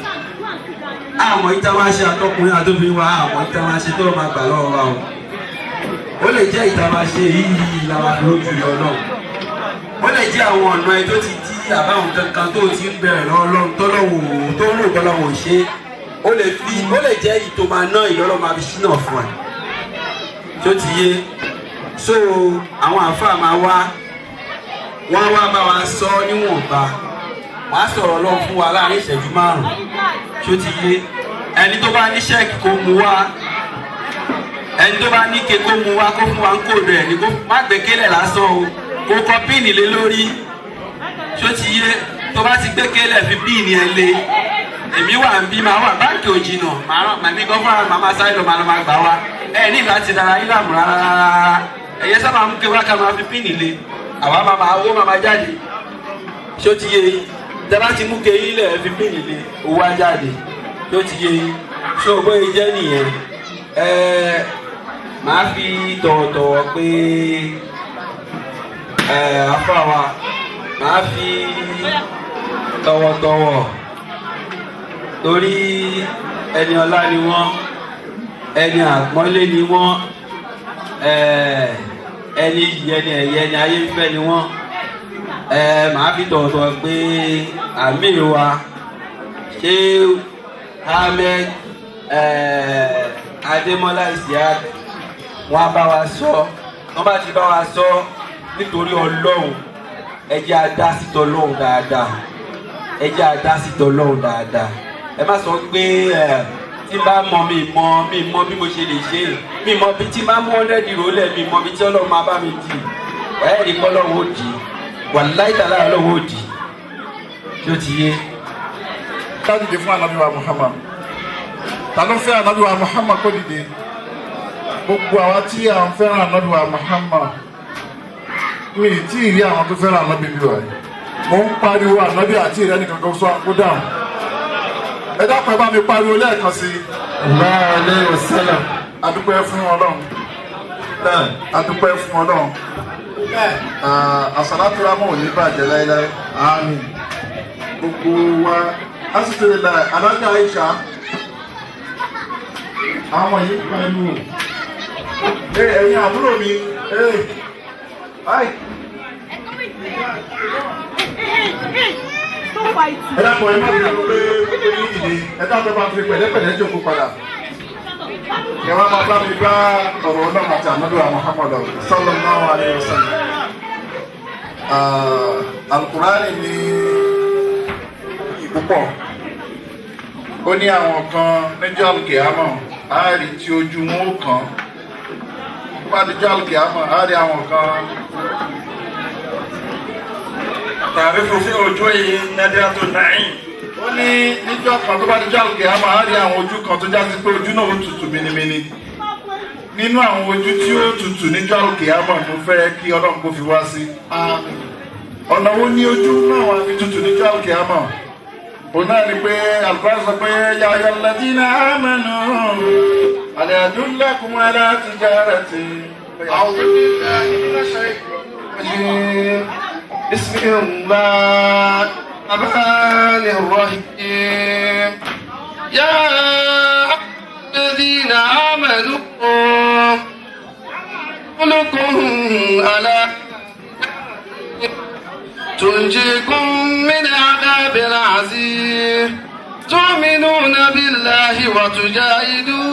àmọ̀ yìí tá a máa ṣe àtọkùnrin àtobìnrin wa àmọ̀ yìí tá a máa ṣe tọ́lọ́ máa gbà lọ́wọ́ wa o ó lè jẹ́ ìta máa ṣe yìí làwọn lójú yọ náà ó lè jẹ́ àwọn ọ̀nà ẹ tó ti tí àbáwọn kankan tó ti ń bẹ̀rẹ̀ lọ́wọ́ tọ́lọ́wọ́ tó ń rò tọ́lọ́wọ́ ṣe ó lè jẹ́ ìtò máa ná ìlọ́lọ́ máa fi ṣínà fún ẹ tó ti yé so àwọn àfáà máa wá wọ́n wá bá wa sọ níwọ̀nba wọ́n á sọ̀rọ̀ lọ́wọ́ fún wa láàrin ìṣẹ́jú 5 tó ti yé ẹni tó bá ní ṣẹ́ẹ̀kì kó mú wá ẹni tó bá ní ke kó mú wá kó fún wa ń kó rẹ̀ ní kó má gbẹ́kẹ̀lẹ̀ lásán o kó kọ píìnì lé lórí tó ti yé tó bá ti gbẹ́kẹ̀lẹ̀ fi píìnì ẹ lé èmi wà ń bí máa wà báńkì òjìnà màmí gọ́fúnra màmá sáré lọ máa gbà wá ẹ ní láti dára yín láàmú rárá ẹ̀yẹ sábà ń ké wá ká máa fi píìnì lé àwa owó máa jáde tó ti yé tẹ bá ti mú ke yín lẹ̀ fi píìnì lé owó á jáde tó ti yé so bóyá jẹ́ nìyẹn màá fi tọ̀wọ̀tọ̀wọ̀ pé afáwa màá fi tọ̀wọ̀tọ̀wọ̀ torí ẹni ọlá ni wọ́n ẹni àpọ́nlé ni wọ́n ẹni ẹni ẹ̀yẹ ni ayé ń fẹ́ ni wọ́n màá fi tọ̀wọ̀tọ̀wọ̀ pé àmì wa ṣé Ahmed Adémọ́lá Isiaq wọ́n á bá wa sọ wọ́n bá ti bá wa sọ nítorí Ọlọ́run ẹ jẹ́ á dá sí t'Ọlọ́run dáadáa ẹ jẹ́ á dá sí t'Ọlọ́run dáadáa ẹ má sọ pé tí bá mọ mi mọ bí mo ṣe lè ṣe mi mọ bí tí bá mú 100 ìrólẹ̀ mi mọ bí tí Ọlọ́run máa bá mi dì ẹ̀ẹ́dì kọ́ Ọlọ́run ó dì wàláhì tàlá Ọlọ́run ó dì tí ó ti yé. ká dìde fún Ànábì wa Muhammad ta ló fẹ́ Ànábì wa Muhammad kó dìde gbogbo àwa tí à ń fẹ́ràn Ànábì wa Muhammad mi tí ì rí àwọn tó fẹ́ràn Ànábì bí wa mo ń pariwo Ànábì àti ìrẹ́ nìkan kan sọ kó dáhùn ẹ dákun ẹ bá mi pariwo lẹ́ẹ̀kan sí Sallallahu alaihi wasallam. adúpẹ́ fún Ọlọ́run adúpẹ́ fún Ọlọ́run àsàlátúrámọ̀ ò ní bàjẹ́ láéláé àmín gbogbo wa asìtìrì là alájà Aisha àwọn yìí pẹ̀lú ẹ̀yin àbúrò mi ẹ dákun ẹ má fi lọ pé ní ìdí ẹ dákun ẹ bá fi pẹ̀lẹ́pẹ̀lẹ́ jókòó padà ẹ wá máa bá mi bá ọ̀rọ̀ náà àti ànábì Muhammad sallallahu alayhi wa sallam. Al-Qur'ani ní ìpúpọ̀ ó ní àwọn kan níjọ́ àlùkìyámọ̀ àárí tí ojú wọn ó kàn wá níjọ́ àlùkìyámọ̀ àárí àwọn kan tàbí fòfin ojú yìí Nadratu Na'im. ó ní níjọ́ kan tó bá níjọ́ àlùkìyámọ̀ àárí àwọn ojú kan tó já sí pé ojú náà ó tutù minimini nínú àwọn ojú tí ó tutù níjọ́ àlùkìyámọ̀ ló fẹ́ kí Ọlọ́run kó fi wá sí. ọ̀nà wo ni ojú náà wà fi tutù níjọ́ àlùkìyámọ̀? òun náà ni pé Al-Qur'an sọ pé ya ayyuhal ladhina amanu hal adullukum ala tijaratin. a'udhu billahi minash shaytanir rajim. bismillahir rahmanir rahim. ya الذين آمنوا لكم على تنجيكم من عذاب عظيم تؤمنون بالله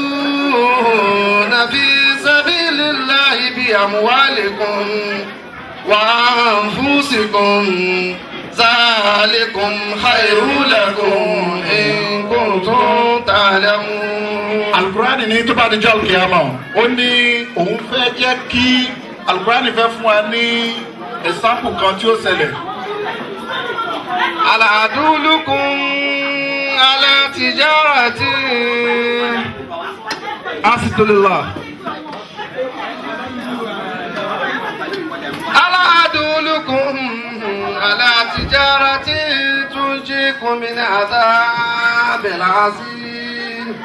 وتجاهدون في سبيل الله بأموالكم وأنفسكم ذلكم خير لكم إن كنتم تعلمون. Al-Qur'ani ní tó bá di jọ́ kíámà ó ní òun fẹ́ jẹ́ kí Al-Qur'ani fẹ́ fún wa ní example kan tí ó ṣẹlẹ̀. هل أدلكم على تجارة أسد الله هل أدلكم على تجارة تنجيكم من عذاب عظيم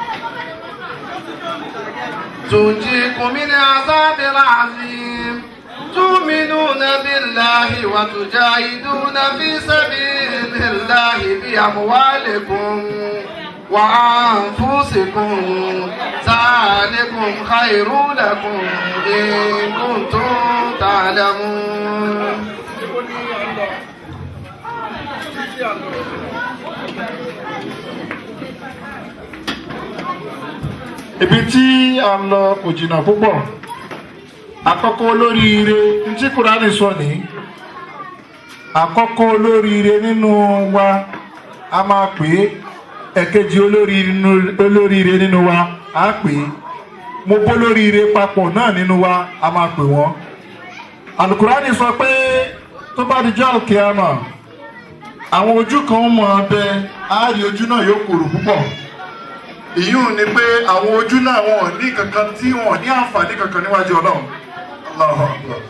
تنجيكم من عذاب عظيم تؤمنون بالله وتجاهدون في سبيل الله بأموالكم وأنفسكم ذلكم خير لكم إن كنتم تعلمون. ibi tí a lọ kò jìnnà púpọ̀. àkọ́kọ́ olóríire tí Kùránì sọ ní àkọ́kọ́ olóríire nínú wa a máa pè é, ẹ̀kejì olóríire nínú wa a pè é, mo bó lóríire papọ̀ náà nínú wa a máa pè wọ́n. Al-Kùránì sọ pé tó bá di jọ́ àlùkìyámà àwọn ojú kan mọ̀ ọbẹ̀ àárí ojú náà yóò korò púpọ̀. ìyún ni pé àwọn ojú náà wọn ò ní kankan tí wọn ò ní àǹfààní kankan níwájú Ọlọ́run.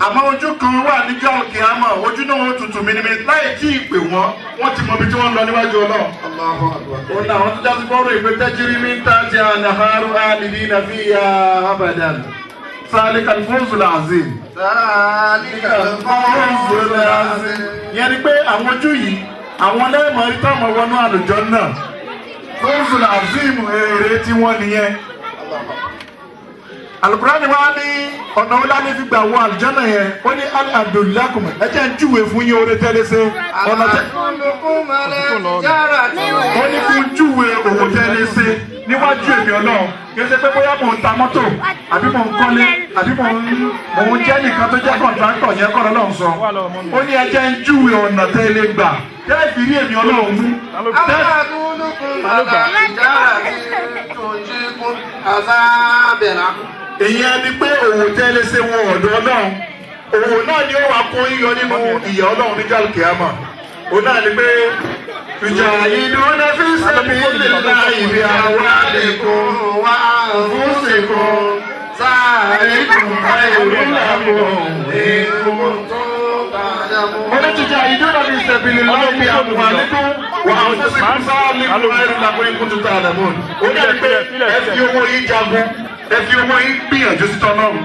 àmọ́ ojú kan wà níjọ́ àlùkìyámà ojú náà wọ́n tutù mímímí láì tí ì pè wọ́n ti mọ ibi tí wọ́n lọ níwájú Ọlọ́run. ó ní àwọn tó já sí bọ́ọ̀rù ìpè tajri min tahtiha al-anharu khalidina fiha abadan. ذلك الفوز العظيم. ذلك الفوز العظيم. yẹn ni pé àwọn ojú yìí àwọn lẹ́ẹ̀mọ̀ rí táwọn wọnú àlùjánnà. fawzul azim èrè tí wọ́n nìyẹn. Al-Qur'ani wa ní ọ̀nà wọn láti fi gbà wọ àlùjánnà yẹn ó ní al-adulakum ẹ jẹ́ ń júwe fún yín oore tẹ́lẹ̀ ṣe ọ̀nà tẹ́. ó ní kí n júwe òwò tẹ́lẹ̀ ṣe níwájú èmi Ọlọ́run kì í ṣe pé bóyá mò ń ta mọ́tò àbí mò ń kọ́lé àbí mò ń jẹ́ nìkan tó jẹ́ kọ̀ǹtráktọ̀ yẹn kọ́ lọ́lọ́run sọ. ó ní ẹ jẹ́ ń júwe ọ̀nà tẹ́lẹ̀ gbà tẹ́lẹ̀ fi rí èmi Ọlọ́run mú. èyí ẹni pé òwò tẹ́lẹ̀ ṣe wọ ọ̀dọ̀ Ọlọ́run òwò náà ni ó wà kó yíyọ nínú ìyà Ọlọ́run ní jálùkìyámà òun náà ni pé تجاهدون في سبيل الله بأموالكم وأنفسكم ذلكم خير لكم إن كنتم تعلمون. تجاهدون في سبيل الله بأموالكم وأنفسكم ذلكم خير لكم إن كنتم تعلمون. ó ní pé ẹ fi owó yín jagun ẹ fi owó yín gbìyànjú sí tọ́lọ́run.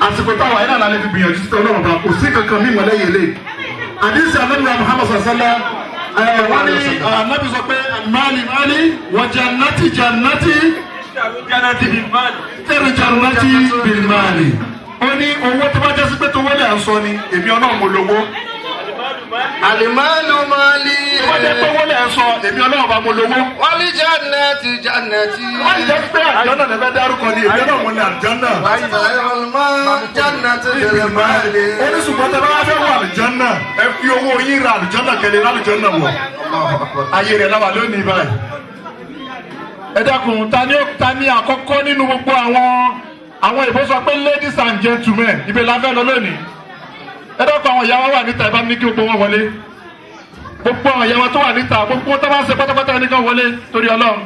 àsìkò táwa yìí náà lálẹ́ fi gbìyànjú sí tọ́lọ́run bá kò sí kankan mímọ́ lẹ́yìn ilé. àdìsí àlọ́dúnrún Muhammad sallallahu wọ́n ní Ànábì sọ pé mali wa jannati tẹ̀rù jannati bil mali. ó ní owó tó bá jẹ́ sí pé tó wọlé à ń sọ ni èmi Ọlọ́run mo lówó. Àlìmọ́lù mọ́lì. Wọ́n jẹ́ pé wọ́n lè sọ èmi ọlọ́run bá mo lówó. Wọ́n lè jannati jannati. Wọ́n jẹ́ pé àjọ́nà lè fẹ́ dárúkọ ni èmi ọlọ́run mo ní àjọ́nà. Àlìmọ́ jannati lè mọ́lì. Oníṣùgbọ́n tẹ bá wá fẹ́ wọ àlùjọ́nà ẹ fi owó yín ra àlùjọ́nà kẹlẹ́ lálùjọ́nà wọ̀. Ayé rẹ̀ láwà lónìí báyìí. Ẹ dákun ta ni àkọ́kọ́ nínú gbogbo àwọn ìbò sọ pé ladies and gentlemen ibẹ̀ la fẹ́ lọ lónìí. Ẹ dákun àwọn ìyá wa wà níta ẹ bá ní kí gbogbo wọn wọlé. Gbogbo àwọn ìyá wa tó wà níta gbogbo tó bá ń ṣe pátápátá ẹni kan wọlé torí Ọlọ́run.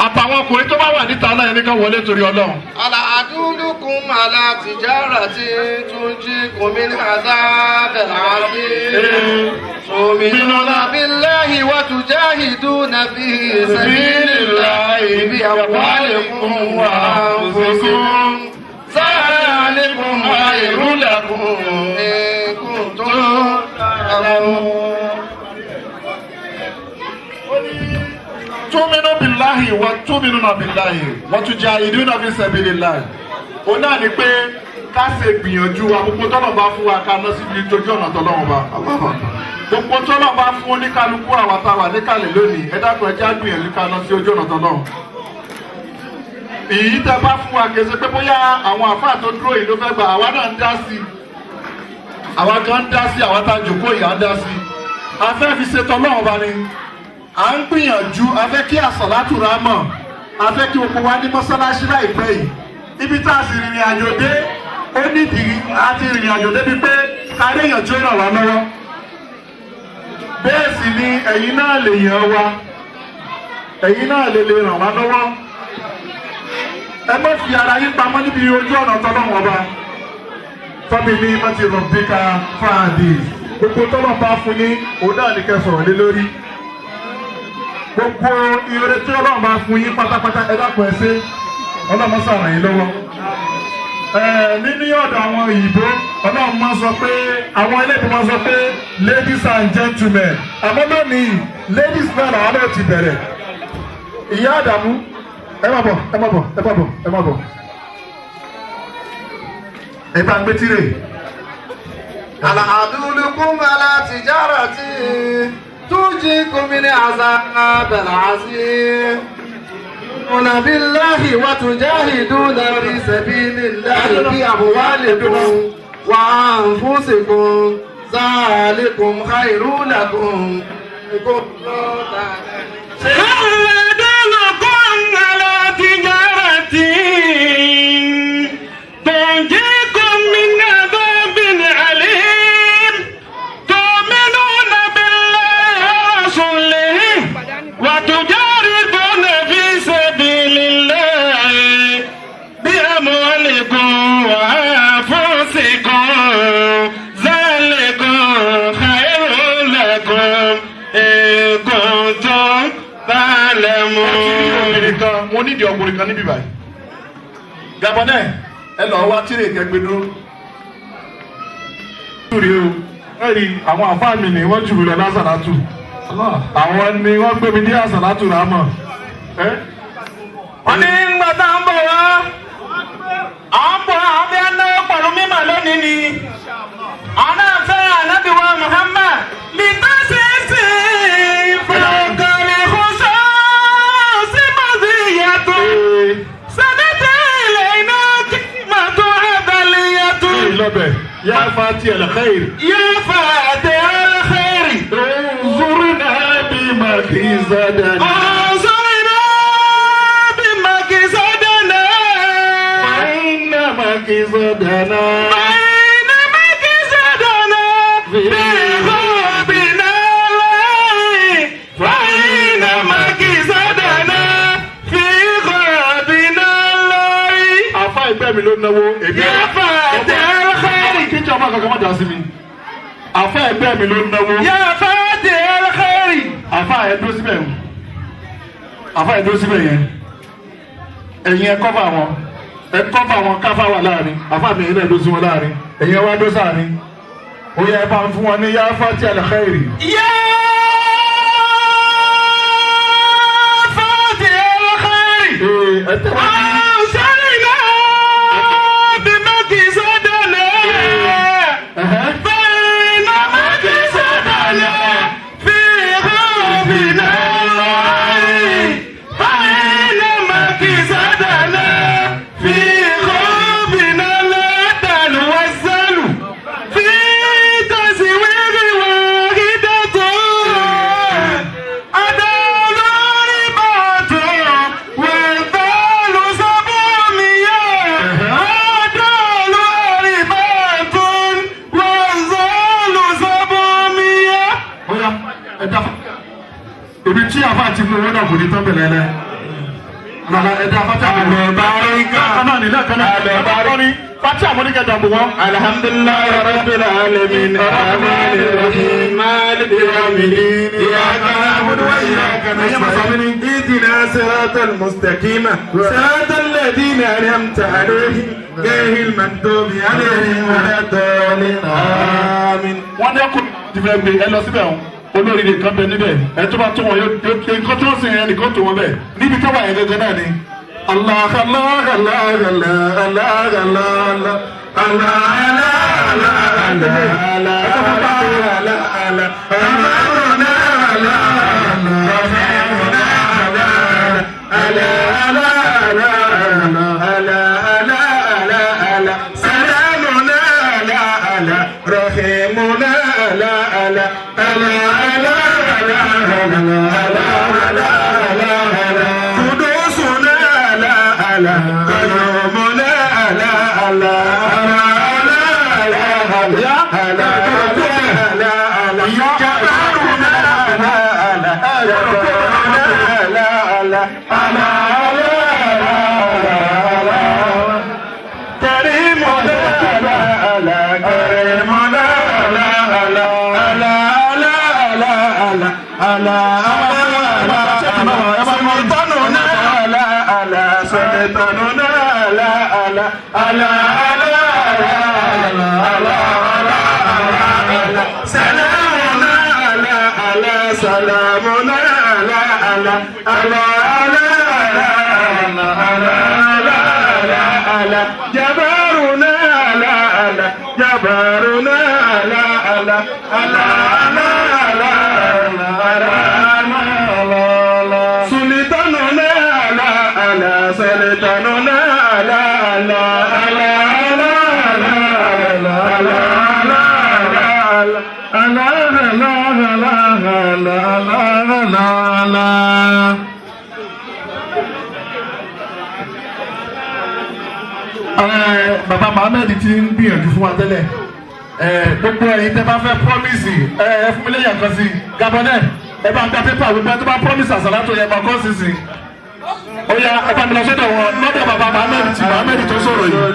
Àtàwọn ọkùnrin tó bá wà níta náà ẹni kan wọlé torí Ọlọ́run. Àlà àdúlùkùn àlà tìjára tí tún jí kòmí ní àdábẹ̀lá sí. Tu'minuna billahi wa tujahiduna fi sabilillahi bi amwalikum wa anfusikum. Zalikum khayrun lakum in kuntum ta'lamun. Tu'minu billahi wa tu'minuna billahi wa tujahiduna fi sabilillahi. Ó náà ni pé ká ṣe gbìyànjú wa gbogbo tọ́lọ̀ bá fún wa ká ná síbi tójú ọ̀nà tọ́lọ́run bá. Gbogbo tọ́lọ̀ bá fún oníkálukú àwọn táwa níkàlẹ̀ lónìí ẹ dákun ẹ já gbìyànjú ká ná sí ojú ọ̀nà tọ́lọ́run. Èyí tẹ́ bá fún wa kèsì pé bóyá àwọn àfáà tó dúró yìí ló fẹ́ gbà àwa náà ń dá sí i. Àwa kan ń dá sí àwa tá a jòkó yìí à ń dá sí i. A fẹ́ fi ṣe tọ́lọ́run bá ni. À ń gbìyànjú a fẹ́ kí àsàlátù rà mọ̀ a fẹ́ kí gbogbo wa ní mọ́sálásí láìpẹ́ yìí ibi tá a sì rìnrìn àjò dé ó nídìí a ti rìnrìn àjò débi pé kárí èèyàn tó ràn wá lọ́wọ́ bẹ́ẹ̀ sì ni ẹ̀yin náà lè yàn wá ẹ̀yin náà lè ràn wá lọ́wọ́ ẹ má fi ara yín pamọ́ níbi ojú ọ̀nà tọ́lọ́wọ́n ọba tọ́bi ní mọ́tì rọ̀bíkà fáàdì gbogbo tọ́lọ́ bá fún yín òun náà ní kẹ́ sọ̀rọ̀ lé lórí. Gbogbo ire tí Ọlọ́run bá fún yín pátápátá ẹ dákun ẹ ṣe Ọlọ́run ṣàràn yín lọ́wọ́. Nínú ọ̀dọ̀ àwọn òyìnbó Ọlọ́run máa sọ pé àwọn ẹlẹ́dìí máa sọ pé ladies and gentlemen àmọ́ lónìí ladies náà làwọn náà ti bẹ̀rẹ̀. Ìyá Àdàmú ẹ má bọ̀ ẹ má bọ̀ ẹ má bọ̀ ẹ má bọ̀. Ẹ bá ń gbé tirè. Àlà àdúlùkùn àlà tìjára tí. تنجيكم من عذاب العظيم تؤمنون بالله وتجاهدون في سبيل الله بأموالكم وأنفسكم ذلكم خير لكم إن كنتم تعلمون. على تجارة تنجيكم من عذاب أليم تؤمنون وتجاهدون في سبيل الله بأموالكم وأنفسكم ذلكم خير لكم إن كنتم تعلمون. Mo nídìí ọkùnrin kan níbí báyìí. Gabonẹ ẹ lọ wá tírè kẹgbẹ dúró. Ẹ rí àwọn àfáàmì ni wọ́n jù mí lọ lásàlátù. Àwọn ni wọ́n gbé mi ní àsàlátù rámọ̀. Wọ́n ní ńgbà tá à ń bọ̀ wá. Àwọn bọ̀ àwọn bí ẹná pẹ̀lú mímọ̀ lónìí ni. Àwọn náà fẹ́ ànábì wa Muhammad. Bí tó ṣe ṣe ìfọ̀kànlẹ̀ kò sọ sí màsí ìyàtọ̀. Sẹ́dẹ̀tẹ̀ ilẹ̀ iná kí màtó àdàlẹ̀ yàtọ̀. Lọ́bẹ̀ yá fati al-khair. Yá fàtẹ̀ al-khair. Zurna bí màkì zadana. مكزدنا بين مكزدنا في غربنا فإن مكزدنا في غربنا àfáà ẹgbẹ́ mi ló náwó èmi. يا فاتح الخير. kíjọ máa kankan má dá sí mi. àfáà ẹgbẹ́ mi ló náwó. يا فاتح الخير. àfáà ẹ dúró síbẹ̀ àfáà ẹ dúró síbẹ̀ yẹn ẹ̀yin ẹ kọ́fà wọn. Ẹ kọ́fà wọn káfà wà láàrin àfáà mi ilẹ̀ ló sí wọn láàrin ẹ̀yin wá dó sáàrin ó yẹ ẹ bá ń fún wọn ní yá fati al-khairi. يا فاتح الخير. ẹ tẹ́wọ́ ní. أوصلنا بمكزدنا nínú wọn náà kò ní tán bẹ̀rẹ̀ lẹ. ẹ̀dá fati àbẹ̀báríkà kanáà nílẹ̀ kanáà àbẹ̀bárí fati àmúnikẹ́ dàbò wọn. alhamdulilayi rabbil alamin rahmanir rahim maliki yawmiddin iyyaka na'budu wa iyyaka nasta'in ihdina siratal mustaqim siratal ladina an'amta alayhim ghayril maghdubi alayhim waladdallin àmín. wọ́n ní kó tìfẹ́ gbé ẹ lọ síbẹ̀ wọn olórí nìkan bẹ níbẹ̀ ẹ tó bá tó wọn yóò nǹkan tó ń sìn yẹn nìkan tó wọn bẹ̀ níbi tó wà yẹn gẹ́gẹ́ náà ni. Allah Allah Allah Allah Allah Allah Allah Bàbá Mohammed ti ń gbìyànjú fún wa tẹ́lẹ̀ gbogbo ẹ̀yin tẹ́ bá fẹ́ promise fún mi lẹ́yìn kan sí Gabonais ẹ bá ń gba pépà wípé tó bá promise àsàlátò yẹn máa kọ́ sí sí ó yá ẹ bá mi lọ sọ́dọ̀ wọn lọ́dọ̀ bàbá Mohammed tí Mohammed tó sọ̀rọ̀ yìí.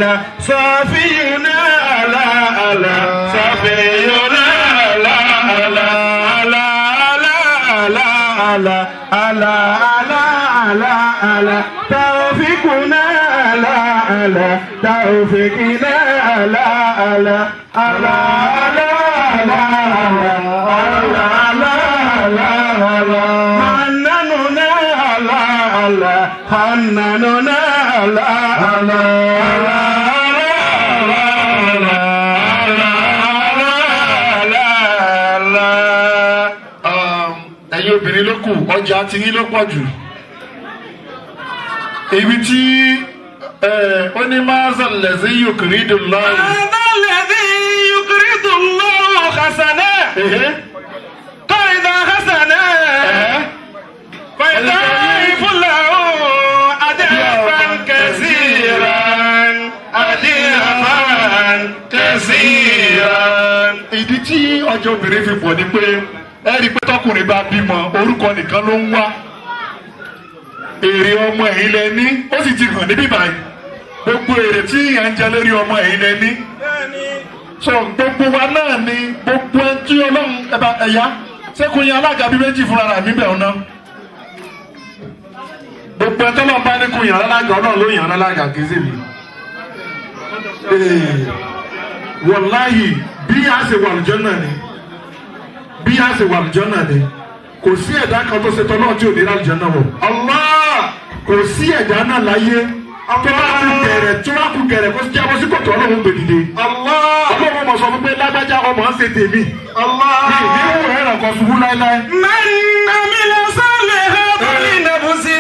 لا صافينا لا لا صافينا لا لا لا لا لا لا لا توفيقنا لا لا توفيقنا لا لا لا حنننا لا لا ẹ̀yin obìnrin ló kù ọjà tí yín ló pọ̀ jù ibi tí ó ní mazal lẹ́sí yukiridu lọ́wọ́. mazal lẹ́sí yukiridu lọ́wọ́ hasana. kọ́ńdà hasana. fàyẹ̀dá ìfúnláwọ̀ adéhàfàn kẹsìrán adéhàfàn kẹsìrán. ìdí tí ọjọ́ obìnrin fi pọ̀ ni pé ẹ rí i pé tọkùnrin bá bímọ orúkọ nìkan ló ń wá èrè ọmọ ẹ̀yìn lẹ ní ó sì ti hàn níbí báyìí gbogbo èrè tí ìyá ń jẹ lórí ọmọ ẹ̀yìn lẹ ní so gbogbo wa náà ni gbogbo ẹni tí ọlọ́run ẹ̀yà sẹ́kùn yẹn alága bíi méjì fúnra mi bẹ̀ ọ̀nà gbogbo ẹni tọ́lọ́ bá ní kùn yàn alága ọlọ́run ló yàn alága kì í sì mí wàláhì bí a ṣe wà lùjọ́ náà ni bí a ṣe wà lùjọ́ náà ni kò sí ẹ̀dá kan tó ṣe tọ́ náà tí ò ní ra lùjọ́ náà wọ̀. Allah kò sí ẹ̀dá náà láyé tó bá kú gẹ̀rẹ̀ tó bá kú gẹ̀rẹ̀ kó jábọ́ sí kòtò ọlọ́run gbèdìde. Ọlọ́run mọ̀ sọ fún pé lágbájá ọmọ ń ṣe tèmi. mi ní ìwé ẹ̀rọ kan ṣubú láéláé. mẹ́nà mi lọ sọ́lẹ̀ ẹ̀ bọ́ ní ìnàbùsí.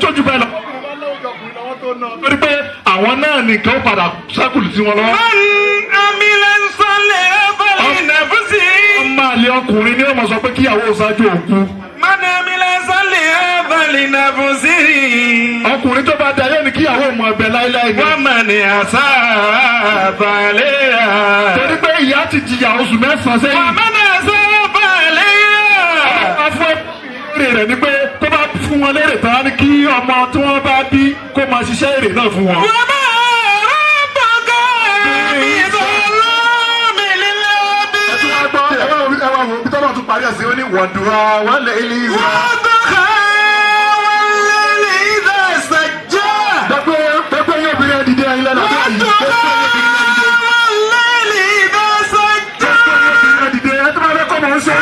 tójú bẹ́ẹ̀ lọ. torí pé àwọn náà nìkan padà sákùlù sí wọn lọ. àmì lẹ́ ń sọlẹ̀ ẹ̀fọ́lì nàbùsí. ọmọ àlè ọkùnrin ni wọ́n mọ̀ sọ pé kíyàwó ṣáájú òkú. mọ́nà àmì lẹ́ ń sọlẹ̀ ẹ̀fọ́lì nàbùsí. ọkùnrin tó bá da yóò ní kíyàwó mọ ẹbẹ láíláí ni. wọ́n mọ̀ ní àṣà àbálẹ̀ yà. torí pé ìyá ti jìyà oṣù mẹ́sàn-án sẹ́yìn. wọ́n mọ̀ ní àṣà àbálẹ̀ yà. rẹ̀ ni pé tó bá fún wọn lérè tán ni kí ọmọ tí wọ́n bá bí kó máa ṣiṣẹ́ èrè náà fún wọn. wọ́n bá rábọ̀gá mi sọ́lọ́mì lílẹ̀ bí. ẹ tún wá gbọ́ ẹ wá wo bí tọ́lọ́ tún parí ẹ̀sìn ó ní wọ̀dùnrà wọ́n lè ilé ìzà. wọ́dùnrà wọ́n lè ilé ìzà ṣàjá. pẹ́pẹ́ yóò bí rẹ̀ dìde ayé lẹ́nu àti àyè. wọ́dùnrà wọ́n lè ilé ìzà ṣàjá. pẹ́pẹ́ yóò bí rẹ̀ dìde ẹ tó máa fẹ́ kọ́ mọ̀ ń sọ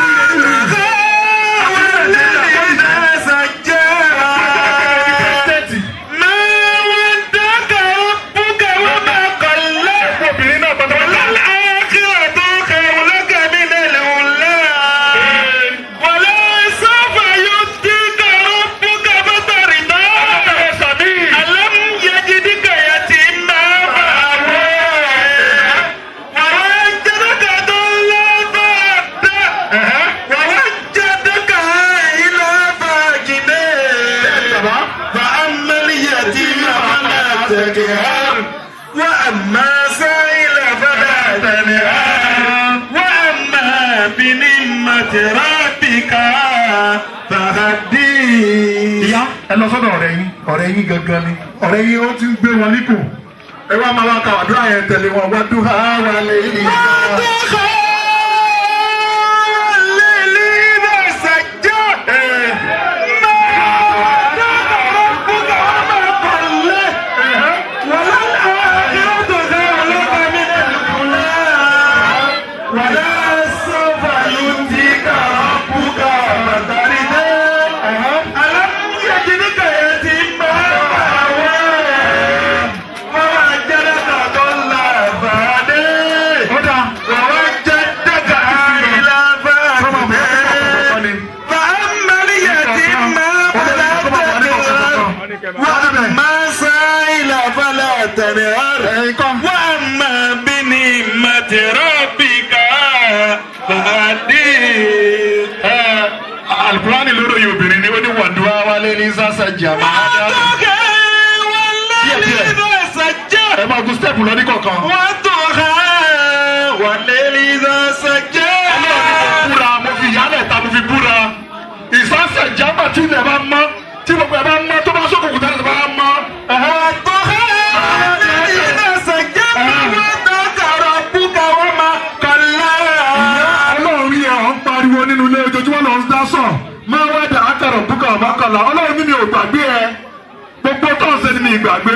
وأما سائل فلا تنهر وأما بنعمة ربك فحدث. ìyá ẹ lọ sọ́dọ̀ ọ̀rẹ́ yín gangan ni ọ̀rẹ́ yín ó ti ń gbé wọn nípò ẹ wá máa wá ka àdúrà yẹn tẹ̀lé wọn wá dùn á wà lè rí i. وأما بنعمة ربك فحدث. Al-Qur'ani lórí oyè obìnrin ni ó ní wàdúrà wálé ní sàṣà jàmá. ẹ máa gun step lọ ní kọ̀ọ̀kan. wàlé ní sàṣà jàmá. ṣẹ̀ṣẹ̀ jábà tí ilẹ̀ bá mọ́ tí gbogbo ẹ̀ bá mọ́ tó bá sókòkò tá a bá mọ́. Ọlọ́run rí ẹ̀ ọ́n pariwo nínú ilé ojoojúmọ́ lọ ń dá sọ̀ máa wá dà ákàrọ̀ búkà ọ̀bákàlà Ọlọ́run ní mi ò gbàgbé ẹ gbogbo tó ń ṣe ni mi ìgbàgbé.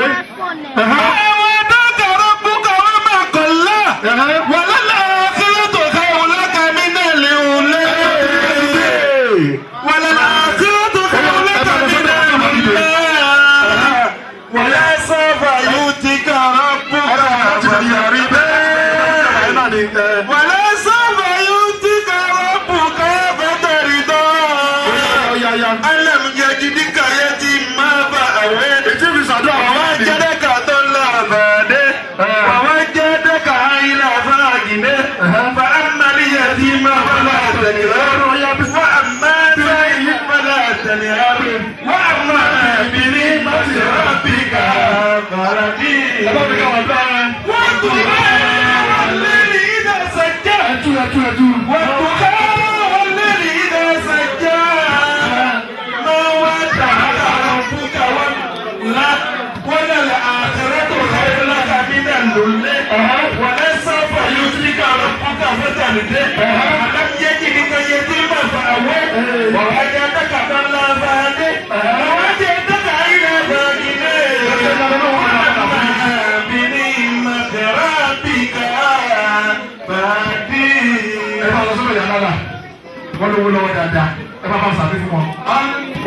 Wọ́n lówó lọ́wọ́ dáadáa ẹ bá bá sàbí fún wọn.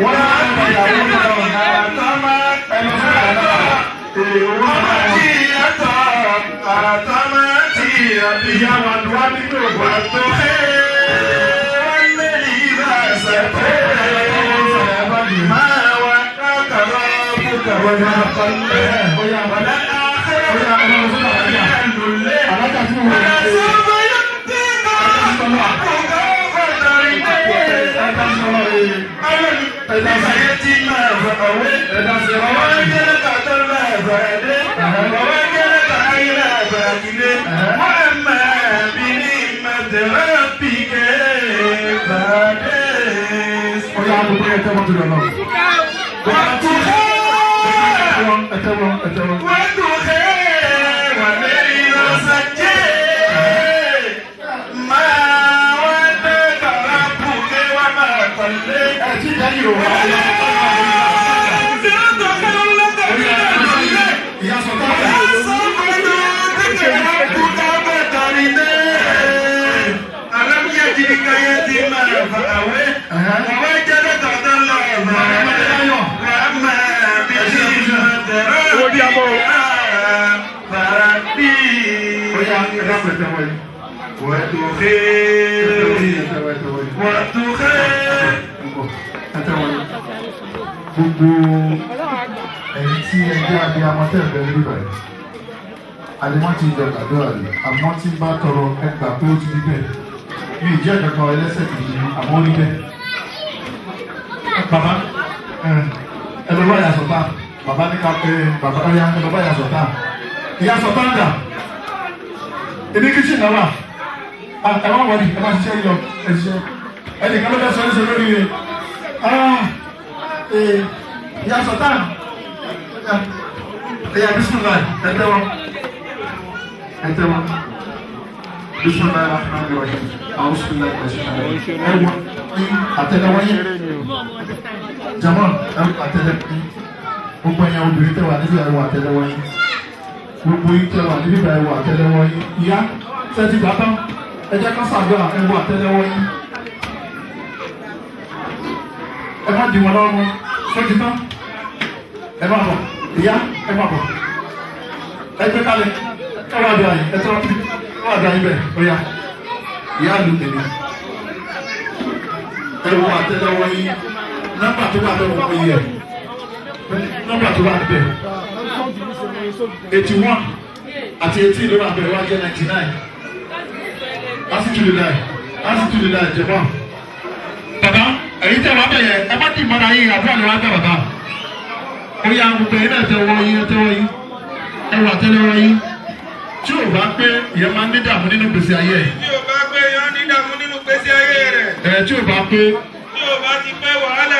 Wọ́n yá ẹ̀ka ìyàwó lọ́wọ́ àtàmà ẹ̀lọ́ fún ìyàwó. Ọmọ tí yàtọ̀ àtàmà tí ìyàwó àdúrà nínú ògbà tó ẹ̀ wọ́n lé ìgbà ṣẹ̀fẹ̀. Máa wá kákàrọ̀ kúkàrọ̀ náà kọ́lé. Wọ́n á gbogbo ẹ̀yin tí ẹgbẹ́ àbí amọ̀tẹ́ ẹ̀bẹ̀ lórí báyìí àdìmọ́ ti jẹ àdúrà rẹ̀ àmọ́ tí bá tọrọ ẹgbà pé ó ti rí bẹ́ẹ̀ mi ìjẹ́ kankan ẹlẹ́sẹ̀ kìí àmọ́ rí bẹ́ẹ̀. Bàbá ẹ lọ bá yàtọ̀ tá bàbá ní ká pé bàbá káyà ẹ lọ bá yàtọ̀ tá ìyàtọ̀ tá ń dà èmi kìí náà wà ẹ má wọlé ẹ má ṣiṣẹ́ yìí lọ ẹ ṣiṣẹ́ ẹ nìkan ló fẹ́ sọ ẹ́ sọ lórí rẹ̀ ìyá sọ̀tàn ẹ̀yà bísúnlá ẹ̀tẹ́wọ́ bísúnlá ẹ̀rọ àwọn sùnlá ẹ̀wọ̀ àtẹ́lẹwọ́ yẹn jama àtẹ́lẹwọ́ yẹn gbogbo ẹ̀yà obìnrin tẹ́wà níbi ẹ̀wọ̀ àtẹ́lẹwọ́ yẹn gbogbo yìí tẹ́wà níbi ẹ̀wọ̀ àtẹ́lẹwọ́ yẹn ìyá sẹ́tì bàtà ẹ̀jẹ̀ kan sàdúrà ẹ̀wọ̀ àtẹ́lẹwọ́ yẹn ẹ má di wọn lọ́wọ́ sọ́jú tán ẹ má bọ̀ ìyá ẹ má bọ̀ ẹ gbé kalẹ̀ ẹ wá bí ayé ẹ tọ́ ẹ wá bí ayé bẹ́ẹ̀ ó yá ìyá lu tèmi ẹ wọ àtẹ́lẹwọ́ yín nọ́mbà tó bá lọ́wọ́ wọ́n yẹ nọ́mbà tó bá bẹ̀ 81 àti 18 ló bá bẹ̀rẹ̀ wá jẹ́ 99 asitulilai jẹ̀mọ́ bàbá ẹ̀yin tẹ́ wá bẹ̀ yẹ ẹ má ti mọ́ra yín àbúrò àlè wá bẹ̀ bàbá ó yá gbogbo yín náà tẹ́wọ́ yín ẹ wà tẹ́lẹ̀wọ́ yín tí o bá pé ìyẹn máa ń ní dààmú nínú gbèsè ayé ẹ̀. tí o bá pé yọ ní dààmú nínú gbèsè ayé rẹ̀. Tí o bá pé. tí o bá ti pé wàhálà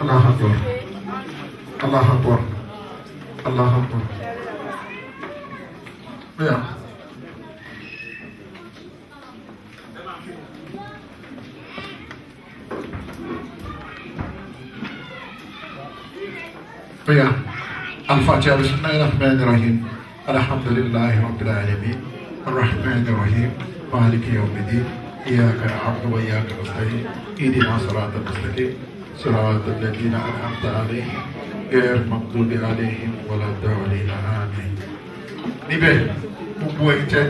الله أكبر الله أكبر الله أكبر يا يا الفاتحة بسم الله الرحمن الرحيم الحمد لله رب العالمين الرحمن الرحيم مالك يوم الدين إياك نعبد وإياك نستعين اهدنا الصراط المستقيم صراط الذين أنعمت عليهم غير المغضوب عليهم ولا الضالين آمين. níbẹ̀ gbogbo ìjẹ́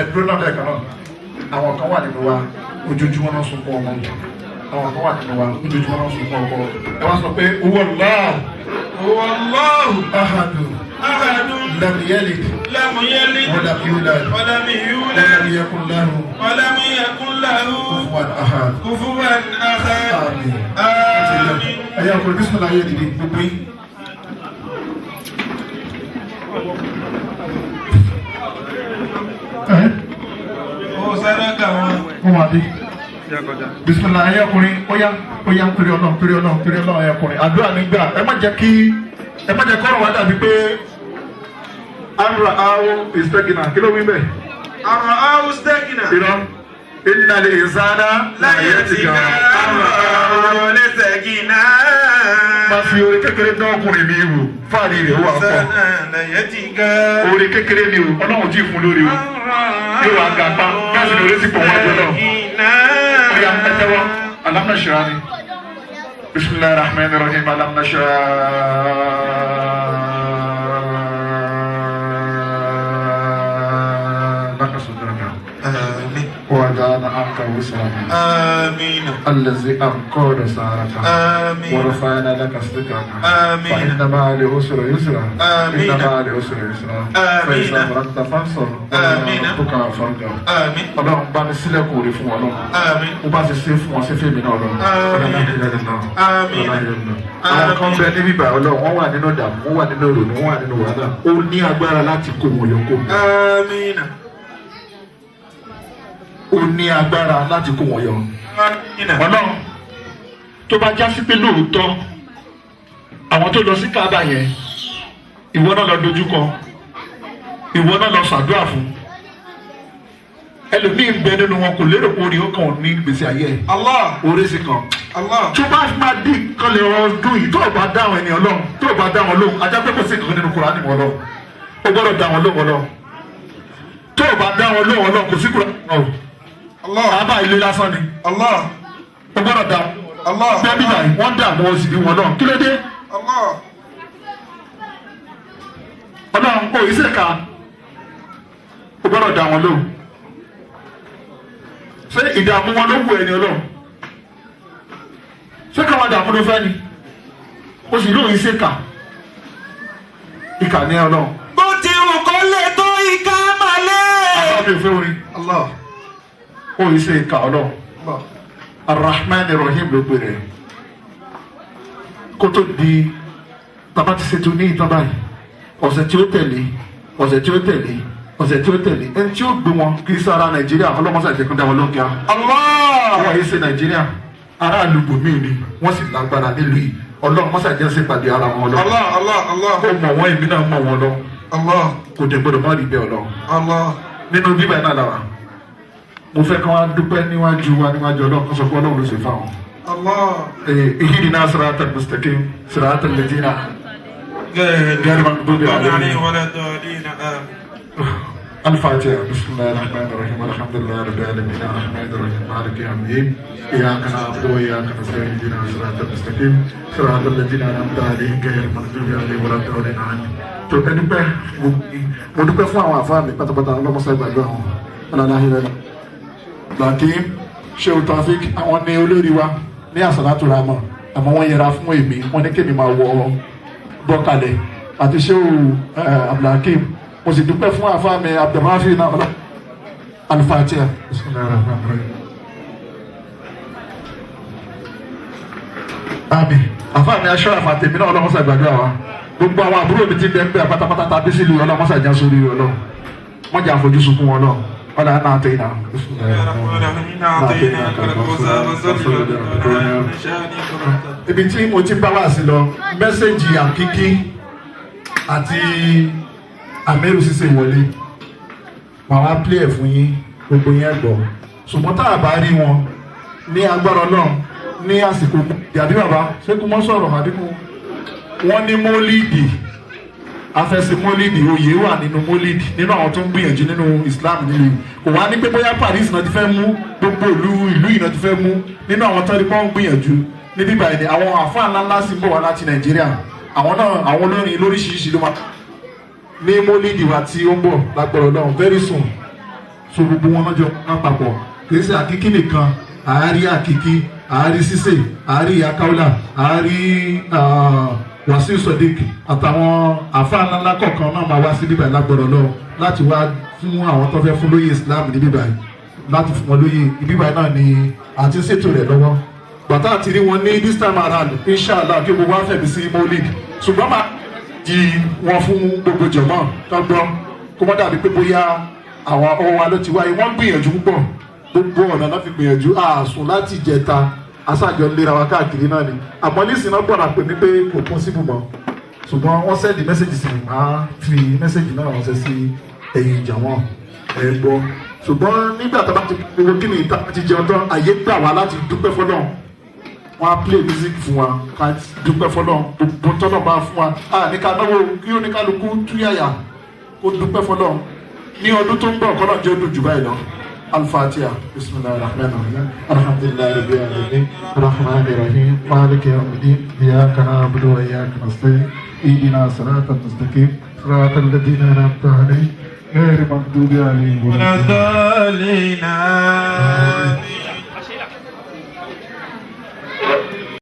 ẹdúró náà lẹ́ẹ̀kan náà àwọn kan wà nínú wa ojoojúmọ́ náà sunkún ọmọ àwọn kan wà nínú wa ojoojúmọ́ náà sunkún ọkọ ẹ wá sọ pé owó Allah ahadu lam yalid walam yulad walam yakun lahu kufuwan ahad àmín ẹ̀yà ọkùnrin bísímìlá ayé dìde gbogbo yín. Wọ́n wá dé. Bisimilá ẹ̀yà ọkùnrin óyá torí ọlọ́run ẹ̀yà ọkùnrin àdúrà nígbà ẹ má jẹ́ kọ́rọ̀ wá dàbí pé ara awo ìsẹ́gìnà kí ló wí bẹ́ẹ̀. Ara awo ìsẹ́gìnà. Ìrọ̀ inna al-insana láyé ti ká ara awo ìsẹ́gìnà. Má fi orí kékeré dán ọkùnrin mi wò fáàrí rẹ̀ wà pọ̀. Láyé ti ká. Orí kékeré ni o ọlọ́run tí ì fún lórí o. Yóò wá ga pa gáàsì lórí sí pọ̀ wọ́n jọ náà. Oya ẹ̀tẹ̀wọ́ alam nashrah ni. Bismillahir rahmanir rahim alam nashrah. Laka sadraka. Amin. ووضعنا عنك وزرك آمين. الذي أنقض ظهرك آمين. ورفعنا لك صدرك آمين. فإن مع العسر يسرا آمين. إن مع العسر يسرا آمين. فإذا فرغت فانصب آمين. ربك فارغب آمين. Ọlọ́run bá mi sílẹ̀kùn orí fún Ọlọ́run Àmín. ó bá ti ṣe fún wọn sí fèmí náà Ọlọ́run Àmín. Àmín. àwọn kan bẹ níbí bá Ọlọ́run wọ́n wà nínú ìdààmú wọ́n wà nínú ìrònú wọ́n wà nínú wàhálà ó ní agbára láti kó wọn yọ kó Àmín. ó ní agbára láti kó wọn yọ. Àmín. Ọlọ́run tó bá já sí pé lóòótọ́ àwọn tó lọ sí Káàbà yẹn ìwọ náà lọ dojúkọ ìwọ náà lọ ṣàdúrà fún ẹlòmíì ń bẹ nínú wọn kò lérò pé orí ó kàn ní gbèsè ayé ẹ Allah. orí sì kàn Allah. tó bá máa dín kan lè ọdún yìí tó o bá dá àwọn ènìyàn lóhùn tó o bá dá wọn lóhùn ajá pé kò sí kankan nínú Kùránì wọn lọ o gbọ́dọ̀ dá wọn lóhùn Ọlọ́run tó o bá dá wọn lóhùn Ọlọ́run kò sí Kùránì wọn o Allah. àbá ilé lásán ni Allah. o gbọ́dọ̀ dá Allah. bẹ́ẹ̀ bí báyìí wọ́n dá àwọn òsì bí wọn náà kí ló dé Allah. Ọlọ́run kò ìṣe ká o gbọ́dọ̀ dá wọn lóhùn ṣé ìdààmú wọn ló wù ẹni Ọlọ́run ṣé káwọn dààmú ló fẹ́ ni o sì lóhùn ìṣe ká ìkà ní Ọlọ́run. Bó ti wù kó lè tó ìka màlẹ́. àwọn mi ò fẹ́ orin Allah. o ìṣe ìkà Ọlọ́run Ar-Rahman Ar-Rahim ló pè rẹ̀ kó tó di bàbá ti ṣètò ní ìtàn báyìí ọ̀sẹ̀ tí ó tẹ̀lé ẹni tí ó gbé wọn kì í ṣe ara Nàìjíríà ọlọ́mọṣà ìjẹkùn dáwọn lókè á. Allah. àwọn yìí ṣe Nàìjíríà ará àlùkò míì ni wọ́n sì lágbára nílùú yìí ọlọ́mọṣà ìjẹun ṣe pàdé ara wọn lọ. Allah. Allah. Allah. ó mọ̀ wọ́n èmi náà mọ̀ wọn lọ Allah. kò dé gbọdọ̀ má rí bẹ́ẹ̀ lọ. Allah. nínú bíbẹ̀ náà làwà mo fẹ́ kí wọ́n dúpẹ́ níwájú Ọlọ́run kó sọ pé Ọlọ́run ló ṣe fáwọn. Allah. اهدنا صراط المستقيم صراط الذين غير المغضوب عليهم ولا الضالين. الفاتحة بسم الله الرحمن الرحيم الحمد لله رب العالمين الرحمن الرحيم مالك يوم الدين إياك نعبد وإياك نستعين اهدنا صراط المستقيم صراط الذين أنعمت عليهم غير المغضوب عليهم ولا الضالين آمين. tó ẹni pẹ́ mo dúpẹ́ fún àwọn àfáà mi pátápátá ọlọ́mọṣẹ́ ìgbàgbọ́ àwọn ọlọ́láhìrẹ́lá làkì ṣé o Taofik àwọn ní olórí wa ní àsàlátù Rámọ̀ àmọ́ wọ́n yẹra fún èmi wọ́n ní kémi máa wọ bọ́kalẹ̀ àti ṣé o Abdulhakeem mo sì dúpẹ́ fún àfáà mi Abdulrafi náà ọlọ́ Al-Fatiha. Àmín àfáà mi aṣọ àfàtẹ̀mí náà ọlọ́mọṣẹ́ ìgbàgbọ́ àwa gbogbo àwọn àbúrò mi ti bẹ́ẹ̀ bẹ́ẹ̀ pátápátá tàbí sílùú ọlọ́mọṣẹ́ ìjà sórí ọlọ́ wọ́n jà fojú sunkún wọn náà. ولا نعطينا بسم الله الرحمن الرحيم ibi tí mo ti bá wá sí lọ mẹ́sẹ̀gì àkíkí àti àmẹ́rù ṣíṣe wọlé màá wá play ẹ̀ fún yín gbogbo yẹn gbọ́ ṣùgbọ́n tá a bá rí wọn ní agbára náà ní àsìkò ìyàbí bàbá ṣé kò mọ́ sọ̀rọ̀ àdínkù wọ́n ní mólídì afẹ́sí mólídì oyè wà nínú mólídì nínú àwọn tó ń gbìyànjú nínú Islam nílùú kò wá ní pé bóyá Paris náà ti fẹ́ mú gbogbo ìlú yìí náà ti fẹ́ mú nínú àwọn tó ń rí pọ́n gbìyànjú níbí báyìí ni àwọn àfáà ńláńlá sì ń bọ̀ wá láti Nàìjíríà àwọn náà àwọn olórin lóríṣiríṣi ló máa ní mólídì wa tí ó ń bọ̀ lágbọ̀rọ̀ náà very soon so gbogbo wọn lọ́jọ́ náà papọ̀ kì í ṣe àkíkí nìkan àárí àkíkí àárí sísè àárí akáwùlà àárí Wàsíù Sodiq àtàwọn àfáà ńláńlá kọ̀ọ̀kan náà máa wá sí bíbáyìí lágbọ̀rọ̀ náà láti wá fún àwọn tó fẹ́ fún lóyè Islam ní bíbáyìí láti fún wọn lóyè bíbáyìí náà ni àti ṣètò rẹ̀ lọ́wọ́ bàtà àti rí wọn ní this time around inshallah kí gbogbo wa fẹ̀mí sí mólid ṣùgbọ́n máa di wọn fún gbogbo jọ̀mọ́ tó gbọ́ kó má dàbí pé bóyá àwọn ọwọ́ wa ló ti wáyé wọ́n gbìyànjú púpọ̀ gbogbo ọ̀nà náà fi gbìyànjú àsùn láti jẹta aṣáájọ lera wa káàkiri náà ni àmọ́ nísìnyí náà gbọ́dọ̀ pè mí pé kò kún síbù mọ́ ṣùgbọ́n wọ́n sẹ́ẹ̀dì mẹ́sẹ̀gì sí mi máa fi mẹ́sẹ̀gì náà ránṣẹ́ sí ẹ̀yìn ìjà wọn ẹ̀ gbọ́ ṣùgbọ́n nígbà tá a bá ti gbogbo kí ni ìta ti jẹun tán àyè gbà wá láti dúpẹ́ fọ́lọ́ wọn á play music fún wa ká dúpẹ́ fọ́lọ́ gbogbo tọ́lọ̀ bá fún wa ní ká náwó kí oníkálukú túyàyà kó dúpẹ́ fọ́lọ́ ní ọdún tó ń bọ̀ kọ́lọ̀ jẹ́ ọdún jù báyìí lọ. الفاتحة بسم الله الرحمن الرحيم الحمد لله رب العالمين الرحمن الرحيم مالك يوم الدين إياك نعبد وإياك نستعين اهدنا صراط المستقيم صراط الذين أنعمت عليهم غير المغضوب عليهم ولا الضالين